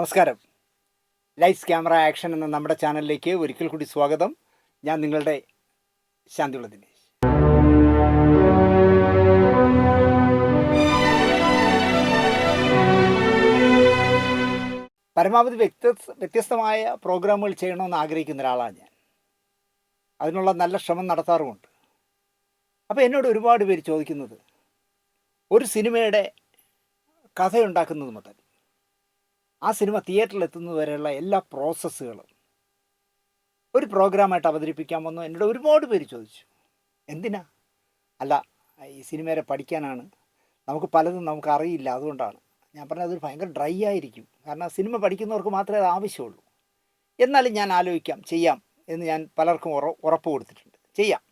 നമസ്കാരം. Lights camera action എന്ന നമ്മുടെ ചാനലിലേക്ക് ഒരിക്കൽ കൂടി സ്വാഗതം. ഞാൻ നിങ്ങളുടെ ശാന്തിയുള്ള ദിനേശ്. പരമാവധി വ്യത്യസ്തമായ പ്രോഗ്രാമുകൾ ചെയ്യണമെന്ന് ആഗ്രഹിക്കുന്ന ഒരാളാണ് ഞാൻ. അതിനുള്ള നല്ല ശ്രമം നടത്താറുമുണ്ട്. അപ്പോൾ എന്നോട് ഒരുപാട് പേര് ചോദിക്കുന്നത്, ഒരു സിനിമയുടെ കഥയുണ്ടാക്കുന്നത് മുതൽ ആ സിനിമ തിയേറ്ററിൽ എത്തുന്നത് വരെയുള്ള എല്ലാ പ്രോസസ്സുകളും ഒരു പ്രോഗ്രാമായിട്ട് അവതരിപ്പിക്കാമെന്ന് എന്നോട് ഒരുപാട് പേര് ചോദിച്ചു. എന്തിനാ? അല്ല, ഈ സിനിമയെ പഠിക്കാനാണ്. നമുക്ക് പലതും നമുക്ക് അറിയില്ല, അതുകൊണ്ടാണ്. ഞാൻ പറഞ്ഞത് അതൊരു ഭയങ്കര ഡ്രൈ ആയിരിക്കും. കാരണം സിനിമ പഠിക്കുന്നവർക്ക് മാത്രമേ അത് ആവശ്യമുള്ളൂ. എന്നാലും ഞാൻ ആലോചിക്കാം, ചെയ്യാം എന്ന് ഞാൻ പലർക്കും ഉറപ്പ് കൊടുത്തിട്ടുണ്ട്. ചെയ്യാം.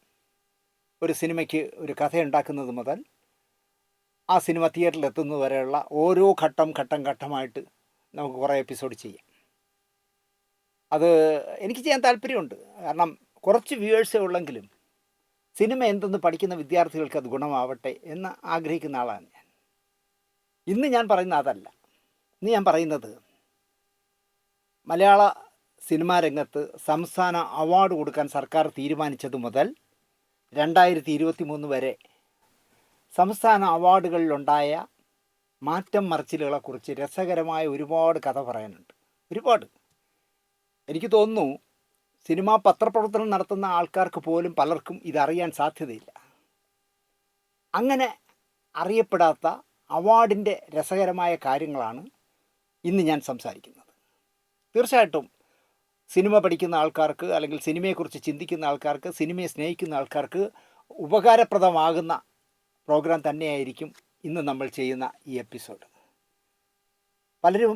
ഒരു സിനിമയ്ക്ക് ഒരു കഥയുണ്ടാക്കുന്നത് മുതൽ ആ സിനിമ തിയേറ്ററിൽ എത്തുന്നത് വരെയുള്ള ഓരോ ഘട്ടമായിട്ട് നമുക്ക് കുറേ എപ്പിസോഡ് ചെയ്യാം. അത് എനിക്ക് ചെയ്യാൻ താല്പര്യമുണ്ട്. കാരണം കുറച്ച് വ്യൂവേഴ്സേ ഉള്ളെങ്കിലും സിനിമ എന്തെന്ന് പഠിക്കുന്ന വിദ്യാർത്ഥികൾക്ക് അത് ഗുണമാവട്ടെ എന്ന് ആഗ്രഹിക്കുന്ന ആളാണ് ഞാൻ. ഇന്ന് ഞാൻ പറയുന്നത് അതല്ല. ഇന്ന് ഞാൻ പറയുന്നത് മലയാള സിനിമാ രംഗത്ത് സംസ്ഥാന അവാർഡ് കൊടുക്കാൻ സർക്കാർ തീരുമാനിച്ചത് മുതൽ 2023 വരെ സംസ്ഥാന അവാർഡുകളിലുണ്ടായ മാറ്റം മറിച്ചിലുകളെക്കുറിച്ച് രസകരമായ ഒരുപാട് കഥ പറയാനുണ്ട്. ഒരുപാട്. എനിക്ക് തോന്നുന്നു സിനിമാ പത്രപ്രവർത്തനം നടത്തുന്ന ആൾക്കാർക്ക് പോലും പലർക്കും ഇതറിയാൻ സാധ്യതയില്ല. അങ്ങനെ അറിയപ്പെടാത്ത അവാർഡിൻ്റെ രസകരമായ കാര്യങ്ങളാണ് ഇന്ന് ഞാൻ സംസാരിക്കുന്നത്. തീർച്ചയായിട്ടും സിനിമ പഠിക്കുന്ന ആൾക്കാർക്ക്, അല്ലെങ്കിൽ സിനിമയെക്കുറിച്ച് ചിന്തിക്കുന്ന ആൾക്കാർക്ക്, സിനിമയെ സ്നേഹിക്കുന്ന ആൾക്കാർക്ക് ഉപകാരപ്രദമാകുന്ന പ്രോഗ്രാം തന്നെയായിരിക്കും ഇന്ന് നമ്മൾ ചെയ്യുന്ന ഈ എപ്പിസോഡ്. പലരും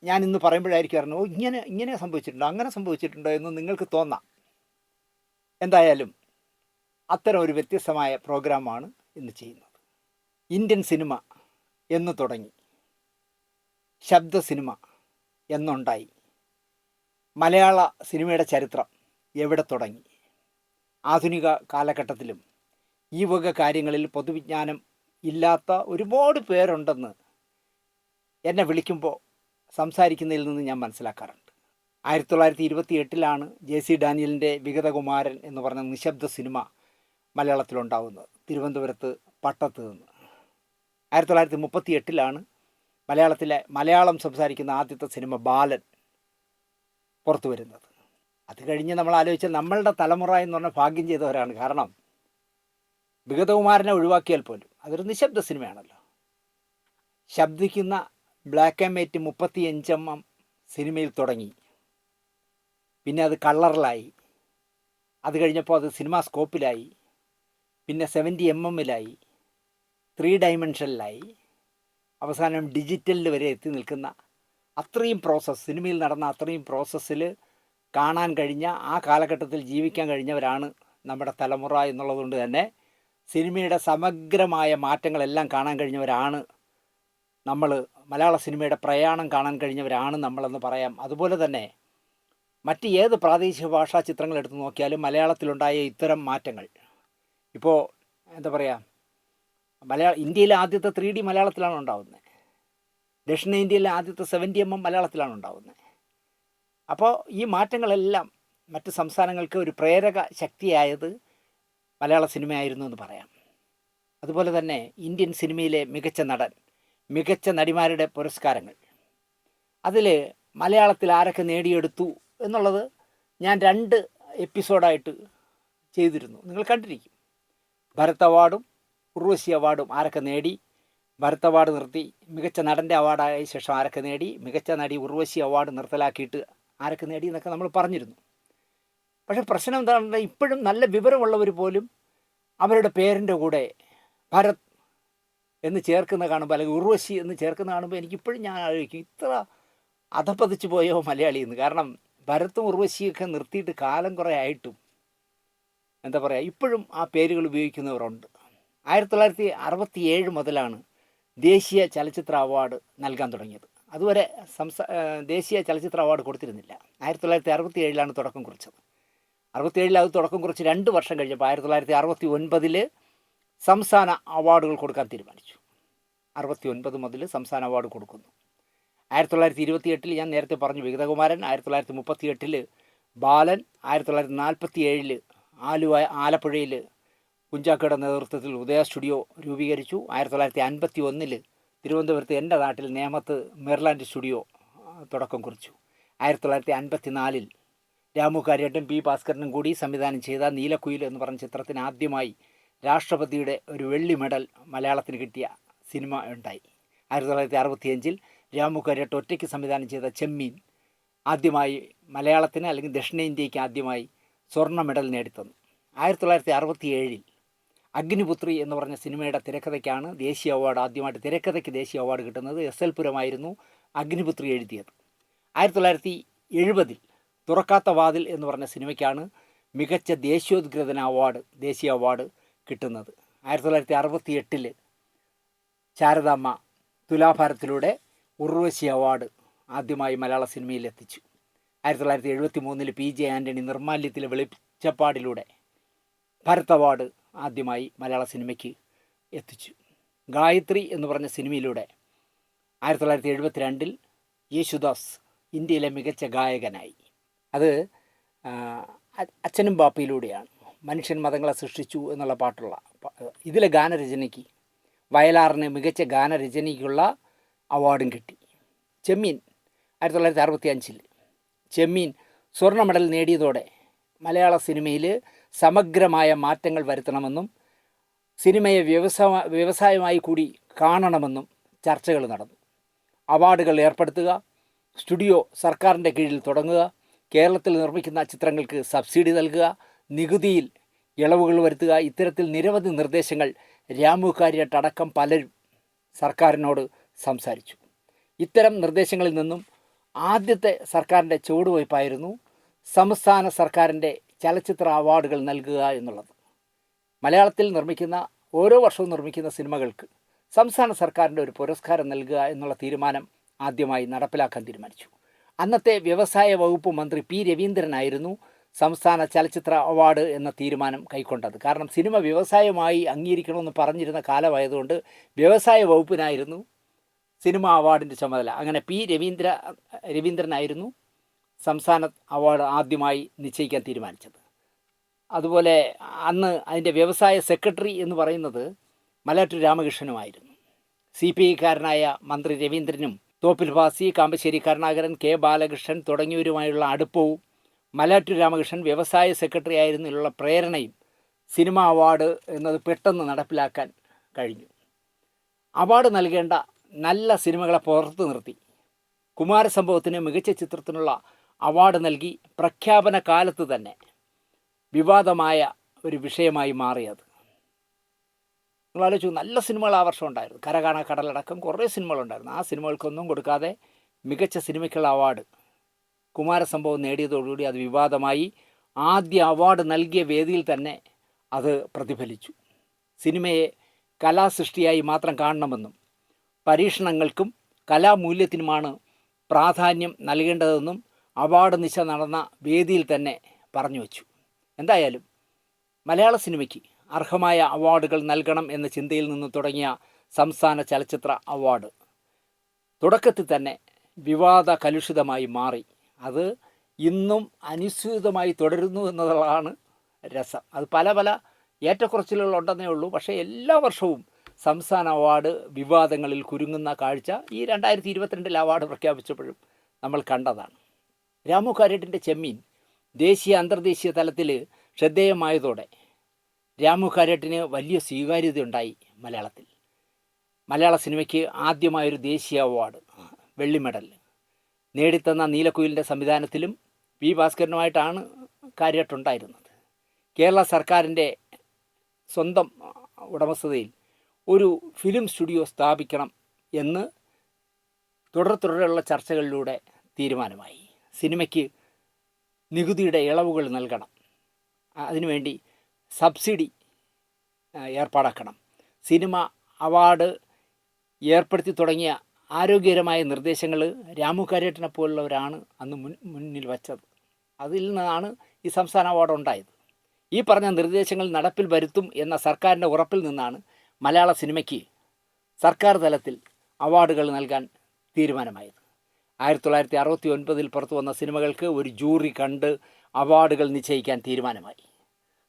ഞാൻ ഇന്ന് പറയുമ്പോഴായിരിക്കും പറഞ്ഞു, ഓ ഇങ്ങനെ സംഭവിച്ചിട്ടുണ്ടോ, അങ്ങനെ സംഭവിച്ചിട്ടുണ്ടോ എന്ന് നിങ്ങൾക്ക് തോന്നാം. എന്തായാലും അത്തരം ഒരു വ്യത്യസ്തമായ പ്രോഗ്രാമാണ് ഇന്ന് ചെയ്യുന്നത്. ഇന്ത്യൻ സിനിമ എന്ന് തുടങ്ങി, ശബ്ദ സിനിമ എന്നുണ്ടായി, മലയാള സിനിമയുടെ ചരിത്രം എവിടെ തുടങ്ങി, ആധുനിക കാലഘട്ടത്തിലും ഈ വക കാര്യങ്ങളിൽ പൊതുവിജ്ഞാനം ഇല്ലാത്ത ഒരുപാട് പേരുണ്ടെന്ന് എന്നെ വിളിക്കുമ്പോൾ സംസാരിക്കുന്നതിൽ നിന്ന് ഞാൻ മനസ്സിലാക്കാറുണ്ട്. 1928 JC ഡാനിയലിൻ്റെ വിഗതകുമാരൻ എന്ന് പറഞ്ഞ നിശബ്ദ സിനിമ മലയാളത്തിലുണ്ടാവുന്നത്, തിരുവനന്തപുരത്ത് പട്ടത്ത് നിന്ന്. 1938 മലയാളം സംസാരിക്കുന്ന ആദ്യത്തെ സിനിമ ബാലൻ പുറത്തു വരുന്നത്. അത് കഴിഞ്ഞ് നമ്മൾ ആലോചിച്ചാൽ നമ്മളുടെ തലമുറ എന്ന് പറഞ്ഞാൽ ഭാഗ്യം ചെയ്തവരാണ്. കാരണം വിഗതകുമാരനെ ഒഴിവാക്കിയാൽ പോലും അതൊരു നിശബ്ദ സിനിമയാണല്ലോ. ശബ്ദിക്കുന്ന ബ്ലാക്ക് ആൻഡ് വൈറ്റ് 35mm സിനിമയിൽ തുടങ്ങി, പിന്നെ അത് കളറിലായി, അത് കഴിഞ്ഞപ്പോൾ അത് സിനിമാ സ്കോപ്പിലായി, പിന്നെ 70mm 3 ഡൈമെൻഷനിലായി, അവസാനം ഡിജിറ്റലിൽ വരെ എത്തി നിൽക്കുന്ന അത്രയും പ്രോസസ്സ്, സിനിമയിൽ നടന്ന അത്രയും പ്രോസസ്സിൽ കാണാൻ കഴിഞ്ഞ, ആ കാലഘട്ടത്തിൽ ജീവിക്കാൻ കഴിഞ്ഞവരാണ് നമ്മുടെ തലമുറ എന്നുള്ളതുകൊണ്ട് തന്നെ സിനിമയുടെ സമഗ്രമായ മാറ്റങ്ങളെല്ലാം കാണാൻ കഴിഞ്ഞവരാണ് നമ്മൾ. മലയാള സിനിമയുടെ പ്രയാണം കാണാൻ കഴിഞ്ഞവരാണ് നമ്മളെന്ന് പറയാം. അതുപോലെ തന്നെ മറ്റ് ഏത് പ്രാദേശിക ഭാഷാ ചിത്രങ്ങൾ എടുത്ത് നോക്കിയാലും മലയാളത്തിലുണ്ടായ ഇത്തരം മാറ്റങ്ങൾ, ഇപ്പോൾ എന്താ പറയുക, ഇന്ത്യയിലെ ആദ്യത്തെ 3D മലയാളത്തിലാണ് ഉണ്ടാകുന്നത്. ദക്ഷിണേന്ത്യയിലെ ആദ്യത്തെ 70mm മലയാളത്തിലാണ് ഉണ്ടാകുന്നത്. അപ്പോൾ ഈ മാറ്റങ്ങളെല്ലാം മറ്റ് സംസ്ഥാനങ്ങൾക്ക് ഒരു പ്രേരക ശക്തിയായത് മലയാള സിനിമയായിരുന്നു എന്ന് പറയാം. അതുപോലെ തന്നെ ഇന്ത്യൻ സിനിമയിലെ മികച്ച നടൻ, മികച്ച നടിമാരുടെ പുരസ്കാരങ്ങൾ, അതിൽ മലയാളത്തിൽ ആരൊക്കെ നേടിയെടുത്തു എന്നുള്ളത് ഞാൻ 2 എപ്പിസോഡായിട്ട് ചെയ്തിരുന്നു. നിങ്ങൾ കണ്ടിരിക്കും. ഭരത് അവാർഡും ഉർവശി അവാർഡും ആരൊക്കെ നേടി, ഭരത് അവാർഡ് നിർത്തി മികച്ച നടൻ്റെ അവാർഡായ ശേഷം ആരൊക്കെ നേടി, മികച്ച നടി ഉർവശി അവാർഡ് നിർത്തലാക്കിയിട്ട് ആരൊക്കെ നേടി എന്നൊക്കെ നമ്മൾ പറഞ്ഞിരുന്നു. പക്ഷേ പ്രശ്നം എന്താണെന്ന്, ഇപ്പോഴും നല്ല വിവരമുള്ളവർ പോലും അവരുടെ പേരിൻ്റെ കൂടെ ഭരത് എന്ന് ചേർക്കുന്ന കാണുമ്പോൾ, അല്ലെങ്കിൽ ഉർവശി എന്ന് ചേർക്കുന്ന കാണുമ്പോൾ എനിക്കിപ്പോഴും ഞാൻ ആലോചിക്കും, ഇത്ര അധപ്പതിച്ച് പോയോ മലയാളി എന്ന്. കാരണം ഭരത്തും ഉർവശിയൊക്കെ നിർത്തിയിട്ട് കാലം കുറേ ആയിട്ടും എന്താ പറയുക, ഇപ്പോഴും ആ പേരുകൾ ഉപയോഗിക്കുന്നവരുണ്ട്. 1967 മുതലാണ് ദേശീയ ചലച്ചിത്ര അവാർഡ് നൽകാൻ തുടങ്ങിയത്. അതുവരെ ദേശീയ ചലച്ചിത്ര അവാർഡ് കൊടുത്തിരുന്നില്ല. 1967 തുടക്കം കുറിച്ചത്. 67 അത് തുടക്കം കുറിച്ച് 2 വർഷം കഴിഞ്ഞപ്പോൾ 1969 സംസ്ഥാന അവാർഡുകൾ കൊടുക്കാൻ തീരുമാനിച്ചു. 69 മുതൽ സംസ്ഥാന അവാർഡ് കൊടുക്കുന്നു. 1928 ഞാൻ നേരത്തെ പറഞ്ഞു വിഗതകുമാരൻ, 1938 ബാലൻ, 1947 ആലപ്പുഴയിൽ കുഞ്ചാക്കോയുടെ നേതൃത്വത്തിൽ ഉദയ സ്റ്റുഡിയോ രൂപീകരിച്ചു. 1951 തിരുവനന്തപുരത്ത് എൻ്റെ നാട്ടിൽ നേമത്ത് മെർലാൻഡ് സ്റ്റുഡിയോ തുടക്കം കുറിച്ചു. 1954 രാമു കാര്യേട്ടൻ, പി ഭാസ്കരനും കൂടി സംവിധാനം ചെയ്ത നീലക്കുയിൽ എന്ന് പറഞ്ഞ ചിത്രത്തിന് ആദ്യമായി രാഷ്ട്രപതിയുടെ ഒരു വെള്ളി മെഡൽ മലയാളത്തിന് കിട്ടിയ സിനിമ ഉണ്ടായി. 1965 രാമു കാര്യേട്ടൻ ഒറ്റയ്ക്ക് സംവിധാനം ചെയ്ത ചെമ്മീൻ ആദ്യമായി മലയാളത്തിന് അല്ലെങ്കിൽ ദക്ഷിണേന്ത്യയ്ക്ക് ആദ്യമായി സ്വർണ്ണ മെഡൽ നേടിത്തന്നു. 1967 അഗ്നിപുത്രി എന്ന് പറഞ്ഞ സിനിമയുടെ തിരക്കഥയ്ക്കാണ് ദേശീയ അവാർഡ്, ആദ്യമായിട്ട് തിരക്കഥയ്ക്ക് ദേശീയ അവാർഡ് കിട്ടുന്നത്. എസ് എൽ പുരമായിരുന്നു അഗ്നിപുത്രി എഴുതിയത്. 1970 തുറക്കാത്ത വാതിൽ എന്ന് പറഞ്ഞ സിനിമയ്ക്കാണ് മികച്ച ദേശീയോദ്ഗ്രഥന അവാർഡ്, ദേശീയ അവാർഡ് കിട്ടുന്നത്. 1968 ശാരദാമ്മ തുലാഭാരത്തിലൂടെ ഉർവശി അവാർഡ് ആദ്യമായി മലയാള സിനിമയിൽ എത്തിച്ചു. 1973 പി ജെ ആൻ്റണി നിർമാല്യത്തിലെ വെളിച്ചപ്പാടിലൂടെ ഭരത് അവാർഡ് ആദ്യമായി മലയാള സിനിമയ്ക്ക് എത്തിച്ചു. ഗായത്രി എന്ന് പറഞ്ഞ സിനിമയിലൂടെ 1972 യേശുദാസ് ഇന്ത്യയിലെ മികച്ച ഗായകനായി. അത് അച്ഛനും ബാപ്പയിലൂടെയാണ്. മനുഷ്യൻ മതങ്ങളെ സൃഷ്ടിച്ചു എന്നുള്ള പാട്ടുള്ള ഇതിലെ ഗാനരചനയ്ക്ക് വയലാറിന് മികച്ച ഗാനരചനയ്ക്കുള്ള അവാർഡും കിട്ടി. ചെമ്മീൻ 1965 ചെമ്മീൻ സ്വർണ്ണ മെഡൽ നേടിയതോടെ മലയാള സിനിമയിൽ സമഗ്രമായ മാറ്റങ്ങൾ വരുത്തണമെന്നും സിനിമയെ വ്യവസായമായി കൂടി കാണണമെന്നും ചർച്ചകൾ നടന്നു. അവാർഡുകൾ ഏർപ്പെടുത്തുക, സ്റ്റുഡിയോ സർക്കാരിൻ്റെ കീഴിൽ തുടങ്ങുക, കേരളത്തിൽ നിർമ്മിക്കുന്ന ചിത്രങ്ങൾക്ക് സബ്സിഡി നൽകുക, നികുതിയിൽ ഇളവുകൾ വരുത്തുക, ഇത്തരത്തിൽ നിരവധി നിർദ്ദേശങ്ങൾ രാമു കാര്യേട്ടടക്കം പലരും സർക്കാരിനോട് സംസാരിച്ചു. ഇത്തരം നിർദ്ദേശങ്ങളിൽ നിന്നും ആദ്യത്തെ സർക്കാരിൻ്റെ ചുവടുവയ്പ്പായിരുന്നു സംസ്ഥാന സർക്കാരിൻ്റെ ചലച്ചിത്ര അവാർഡുകൾ നൽകുക എന്നുള്ളത്. മലയാളത്തിൽ നിർമ്മിക്കുന്ന ഓരോ വർഷവും നിർമ്മിക്കുന്ന സിനിമകൾക്ക് സംസ്ഥാന സർക്കാരിൻ്റെ ഒരു പുരസ്കാരം നൽകുക എന്നുള്ള തീരുമാനം ആദ്യമായി നടപ്പിലാക്കാൻ തീരുമാനിച്ചു. അന്നത്തെ വ്യവസായ വകുപ്പ് മന്ത്രി പി രവീന്ദ്രനായിരുന്നു സംസ്ഥാന ചലച്ചിത്ര അവാർഡ് എന്ന തീരുമാനം കൈക്കൊണ്ടത്. കാരണം സിനിമ വ്യവസായമായി അംഗീകരിക്കണമെന്ന് പറഞ്ഞിരുന്ന കാലമായതുകൊണ്ട് വ്യവസായ വകുപ്പിനായിരുന്നു സിനിമ അവാർഡിൻ്റെ ചുമതല. അങ്ങനെ പി രവീന്ദ്രനായിരുന്നു സംസ്ഥാന അവാർഡ് ആദ്യമായി നിശ്ചയിക്കാൻ തീരുമാനിച്ചത്. അതുപോലെ അന്ന് അതിൻ്റെ വ്യവസായ സെക്രട്ടറി എന്ന് പറയുന്നത് മലയാറ്റൂർ രാമകൃഷ്ണനുമായിരുന്നു. CPI-കാരനായ മന്ത്രി രവീന്ദ്രനും തോപ്പിൽ ഭാസി, കാമ്പശ്ശേരി കരുണാകരൻ, കെ ബാലകൃഷ്ണൻ തുടങ്ങിയവരുമായുള്ള അടുപ്പവും മലയാറ്റൂർ രാമകൃഷ്ണൻ വ്യവസായ സെക്രട്ടറി ആയിരുന്നുള്ള പ്രേരണയും സിനിമ അവാർഡ് എന്നത് പെട്ടെന്ന് നടപ്പിലാക്കാൻ കഴിഞ്ഞു. അവാർഡ് നൽകേണ്ട നല്ല സിനിമകളെ പുറത്തു നിർത്തി കുമാരസംഭവത്തിന് മികച്ച ചിത്രത്തിനുള്ള അവാർഡ് നൽകി പ്രഖ്യാപന കാലത്ത് തന്നെ വിവാദമായ ഒരു വിഷയമായി മാറിയത്. നിങ്ങൾ ആലോചിച്ചു, നല്ല സിനിമകൾ ആ വർഷം ഉണ്ടായിരുന്നു. കര കാണാ കടലടക്കം കുറേ സിനിമകളുണ്ടായിരുന്നു. ആ സിനിമകൾക്കൊന്നും കൊടുക്കാതെ മികച്ച സിനിമയ്ക്കുള്ള അവാർഡ് കുമാരസംഭവം നേടിയതോടുകൂടി അത് വിവാദമായി. ആദ്യ അവാർഡ് നൽകിയ വേദിയിൽ തന്നെ അത് പ്രതിഫലിച്ചു. സിനിമയെ കലാസൃഷ്ടിയായി മാത്രം കാണണമെന്നും പരീക്ഷണങ്ങൾക്കും കലാമൂല്യത്തിനുമാണ് പ്രാധാന്യം നൽകേണ്ടതെന്നും അവാർഡ് നിശ നടന്ന വേദിയിൽ തന്നെ പറഞ്ഞു വച്ചു. എന്തായാലും മലയാള സിനിമയ്ക്ക് അർഹമായ അവാർഡുകൾ നൽകണം എന്ന ചിന്തയിൽ നിന്ന് തുടങ്ങിയ സംസ്ഥാന ചലച്ചിത്ര അവാർഡ് തുടക്കത്തിൽ തന്നെ വിവാദ കലുഷിതമായി മാറി. അത് ഇന്നും അനുസ്യൂതമായി തുടരുന്നു എന്നതാണ് രസം. അത് പല പല ഏറ്റക്കുറച്ചിലുകളുണ്ടെന്നേ ഉള്ളൂ. പക്ഷേ എല്ലാ വർഷവും സംസ്ഥാന അവാർഡ് വിവാദങ്ങളിൽ കുരുങ്ങുന്ന കാഴ്ച ഈ 2022 അവാർഡ് പ്രഖ്യാപിച്ചപ്പോഴും നമ്മൾ കണ്ടതാണ്. രാമു കാര്യേട്ടൻ്റെ ചെമ്മീൻ ദേശീയ അന്തർദേശീയ തലത്തിൽ ശ്രദ്ധേയമായതോടെ രാമു കാര്യേട്ടന് വലിയ സ്വീകാര്യതയുണ്ടായി. മലയാള സിനിമയ്ക്ക് ആദ്യമായൊരു ദേശീയ അവാർഡ്, വെള്ളി മെഡൽ നേടിത്തന്ന നീലക്കുയിലിൻ്റെ സംവിധാനത്തിലും പി ഭാസ്കരനുമായിട്ടാണ് കാര്യേട്ടുണ്ടായിരുന്നത്. കേരള സർക്കാരിൻ്റെ സ്വന്തം ഉടമസ്ഥതയിൽ ഒരു ഫിലിം സ്റ്റുഡിയോ സ്ഥാപിക്കണം എന്ന് തുടരെയുള്ള ചർച്ചകളിലൂടെ തീരുമാനമായി. സിനിമയ്ക്ക് നികുതിയുടെ ഇളവുകൾ നൽകണം, അതിനുവേണ്ടി സബ്സിഡി ഏർപ്പാടാക്കണം, സിനിമ അവാർഡ് ഏർപ്പെടുത്തി തുടങ്ങിയ ആരോഗ്യകരമായ നിർദ്ദേശങ്ങൾ രാമു കാര്യേട്ടനെ പോലുള്ളവരാണ് അന്ന് മുന്നിൽ വച്ചത്. അതിൽ നിന്നാണ് ഈ സംസ്ഥാന അവാർഡ് ഉണ്ടായത്. ഈ പറഞ്ഞ നിർദ്ദേശങ്ങൾ നടപ്പിൽ വരുത്തും എന്ന സർക്കാരിൻ്റെ ഉറപ്പിൽ നിന്നാണ് മലയാള സിനിമയ്ക്ക് സർക്കാർ തലത്തിൽ അവാർഡുകൾ നൽകാൻ തീരുമാനമായത്. 1969 പുറത്തു വന്ന സിനിമകൾക്ക് ഒരു ജൂറി കണ്ട് അവാർഡുകൾ നിശ്ചയിക്കാൻ തീരുമാനമായി.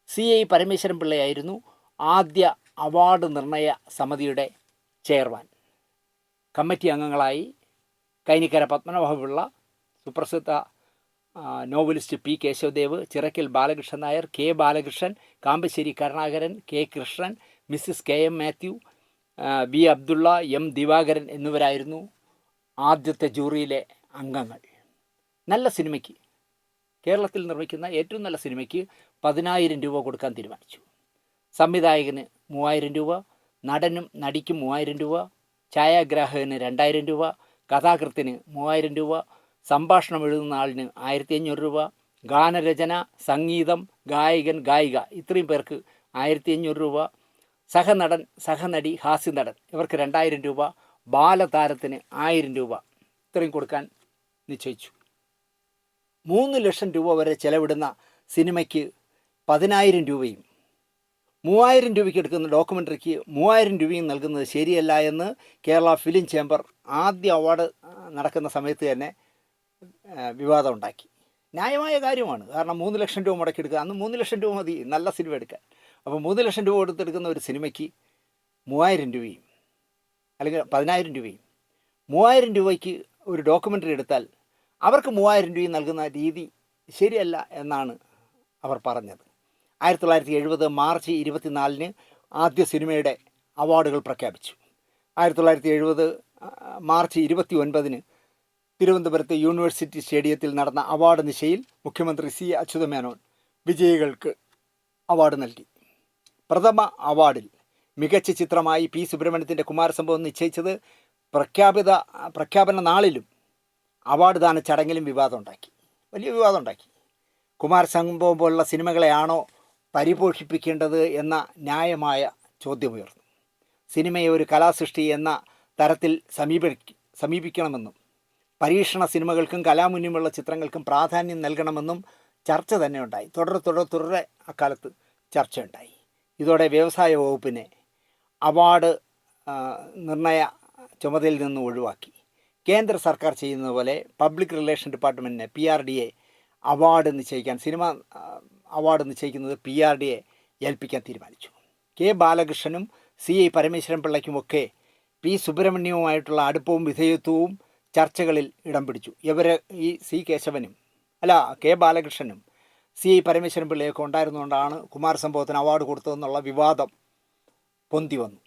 CI പരമേശ്വരൻ പിള്ളയായിരുന്നു ആദ്യ അവാർഡ് നിർണയ സമിതിയുടെ ചെയർമാൻ. കമ്മിറ്റി അംഗങ്ങളായി കൈനിക്കര പത്മനാഭപിള്ള, സുപ്രസിദ്ധ novelist P. Kesavadev, Chirakkal Balakrishnan Nair, K. Balakrishnan, Kambissery Karunakaran, K. Krishnan, Mrs KM Mathew, B. Abdulla, M. Divakaran എന്നിവരായിരുന്നു ആദ്യത്തെ ജൂറിയിലെ അംഗങ്ങൾ. നല്ല സിനിമയ്ക്ക്, കേരളത്തിൽ നിർമ്മിക്കുന്ന ഏറ്റവും നല്ല സിനിമയ്ക്ക് 10,000 രൂപ കൊടുക്കാൻ തീരുമാനിച്ചു. സംവിധായകന് 3,000 രൂപ, നടനും നടിക്കും 3,000 രൂപ, ഛായാഗ്രാഹകന് 2,000 രൂപ, കഥാകൃത്തിന് 3,000 രൂപ, സംഭാഷണം എഴുതുന്ന ആളിന് 1,500 രൂപ, ഗാനരചന, സംഗീതം, ഗായകൻ, ഗായിക ഇത്രയും പേർക്ക് 1,500 രൂപ, സഹനടൻ, സഹനടി, ഹാസ്യനടൻ ഇവർക്ക് 2,000 രൂപ, ബാലതാരത്തിന് 1,000 രൂപ ഇത്രയും കൊടുക്കാൻ നിശ്ചയിച്ചു. 3 ലക്ഷം രൂപ വരെ ചെലവിടുന്ന സിനിമയ്ക്ക് 10,000 രൂപയും 3,000 രൂപയ്ക്ക് എടുക്കുന്ന ഡോക്യുമെൻ്ററിക്ക് 3,000 രൂപയും നൽകുന്നത് ശരിയല്ല എന്ന് കേരള ഫിലിം ചേംബർ ആദ്യ അവാർഡ് നടക്കുന്ന സമയത്ത് തന്നെ വിവാദം ഉണ്ടാക്കി. ന്യായമായ കാര്യമാണ്. കാരണം 3 ലക്ഷം രൂപ മുടക്കിയെടുക്കുക, അന്ന് 3 ലക്ഷം രൂപ മതി നല്ല സിനിമ എടുക്കാൻ. അപ്പോൾ 3 ലക്ഷം രൂപ കൊടുത്തെടുക്കുന്ന ഒരു സിനിമയ്ക്ക് 3,000 രൂപയും അല്ലെങ്കിൽ 10,000 രൂപയും 3,000 രൂപയ്ക്ക് ഒരു ഡോക്യുമെൻ്ററി എടുത്താൽ അവർക്ക് 3,000 രൂപയും നൽകുന്ന രീതി ശരിയല്ല എന്നാണ് അവർ പറഞ്ഞത്. 1970 മാർച്ച് 24 ആദ്യ സിനിമയുടെ അവാർഡുകൾ പ്രഖ്യാപിച്ചു. 1970 മാർച്ച് 29 തിരുവനന്തപുരത്ത് യൂണിവേഴ്സിറ്റി സ്റ്റേഡിയത്തിൽ നടന്ന അവാർഡ് നിശയിൽ മുഖ്യമന്ത്രി C. അച്യുതമേനോൻ വിജയികൾക്ക് അവാർഡ് നൽകി. പ്രഥമ അവാർഡിൽ മികച്ച ചിത്രമായി P. സുബ്രഹ്മണ്യത്തിൻ്റെ കുമാരസംഭവം നിശ്ചയിച്ചത് പ്രഖ്യാപന നാളിലും അവാർഡ് ദാന ചടങ്ങിലും വലിയ വിവാദം ഉണ്ടാക്കി. കുമാരസംഭവം പോലുള്ള സിനിമകളെയാണോ പരിപോഷിപ്പിക്കേണ്ടത് എന്ന ന്യായമായ ചോദ്യമുയർന്നു. സിനിമയെ ഒരു കലാസൃഷ്ടി എന്ന തരത്തിൽ സമീപിക്കണമെന്നും പരീക്ഷണ സിനിമകൾക്കും കലാമുന്യമുള്ള ചിത്രങ്ങൾക്കും പ്രാധാന്യം നൽകണമെന്നും ചർച്ച തന്നെ ഉണ്ടായി. തുടരെ അക്കാലത്ത് ചർച്ചയുണ്ടായി. ഇതോടെ വ്യവസായ വകുപ്പിനെ അവാർഡ് നിർണയ ചുമതലയിൽ നിന്ന് ഒഴിവാക്കി. കേന്ദ്ര സർക്കാർ ചെയ്യുന്നത് പോലെ പബ്ലിക് റിലേഷൻ ഡിപ്പാർട്ട്മെൻറ്റിനെ PRDA അവാർഡ് നിശ്ചയിക്കാൻ, സിനിമ അവാർഡ് നിശ്ചയിക്കുന്നത് PRDA ഏൽപ്പിക്കാൻ തീരുമാനിച്ചു. K. ബാലകൃഷ്ണനും CI Parameswaran പിള്ളയ്ക്കുമൊക്കെ P. സുബ്രഹ്മണ്യവുമായിട്ടുള്ള അടുപ്പവും വിധേയത്വവും ചർച്ചകളിൽ ഇടം പിടിച്ചു. ഈ K. ബാലകൃഷ്ണനും CI പരമേശ്വരൻ പിള്ളയൊക്കെ ഉണ്ടായിരുന്നുകൊണ്ടാണ് കുമാരസംഭവത്തിന് അവാർഡ് കൊടുത്തതെന്നുള്ള വിവാദം പൊന്തി വന്നു.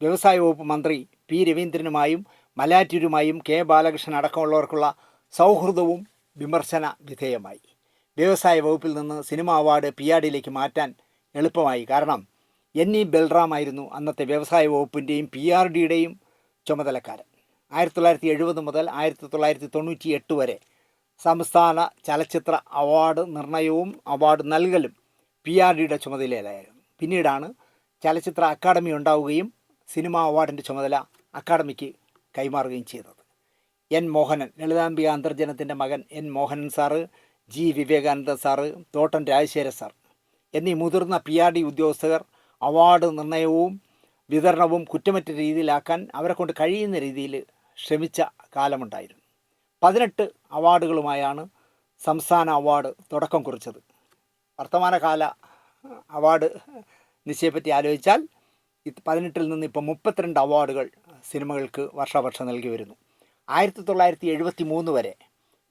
വ്യവസായ വകുപ്പ് മന്ത്രി P. രവീന്ദ്രനുമായും മലയാറ്റൂരുമായും K. ബാലകൃഷ്ണൻ അടക്കമുള്ളവർക്കുള്ള സൗഹൃദവും വിമർശന വിധേയമായി. വ്യവസായ വകുപ്പിൽ നിന്ന് സിനിമ അവാർഡ് PRDയിലേക്ക് മാറ്റാൻ എളുപ്പമായി. കാരണം NE ബൽറാം ആയിരുന്നു അന്നത്തെ വ്യവസായ വകുപ്പിൻ്റെയും PRDയുടെയും ചുമതലക്കാരൻ. 1970 മുതൽ 1998 വരെ സംസ്ഥാന ചലച്ചിത്ര അവാർഡ് നിർണയവും അവാർഡ് നൽകലും PRDയുടെ ചുമതലയിലായിരുന്നു. പിന്നീടാണ് ചലച്ചിത്ര അക്കാദമി ഉണ്ടാവുകയും സിനിമാ അവാർഡിൻ്റെ ചുമതല അക്കാദമിക്ക് കൈമാറുകയും ചെയ്തത്. N. മോഹനൻ, ലളിതാംബിക അന്തർജനത്തിൻ്റെ മകൻ N. Mohanan sir, G. Vivekananda sir, തോട്ടം രാജശേഖര സാർ എന്നീ മുതിർന്ന PRD ഉദ്യോഗസ്ഥർ അവാർഡ് നിർണയവും വിതരണവും കുറ്റമറ്റ രീതിയിലാക്കാൻ അവരെ കൊണ്ട് കഴിയുന്ന രീതിയിൽ ശ്രമിച്ച കാലമുണ്ടായിരുന്നു. 18 അവാർഡുകളുമായാണ് സംസ്ഥാന അവാർഡ് തുടക്കം കുറിച്ചത്. വർത്തമാനകാല അവാർഡ് നിശ്ചയപ്പറ്റി ആലോചിച്ചാൽ 18 നിന്ന് ഇപ്പോൾ 32 അവാർഡുകൾ സിനിമകൾക്ക് വർഷാവർഷം നൽകി വരുന്നു. 1973 വരെ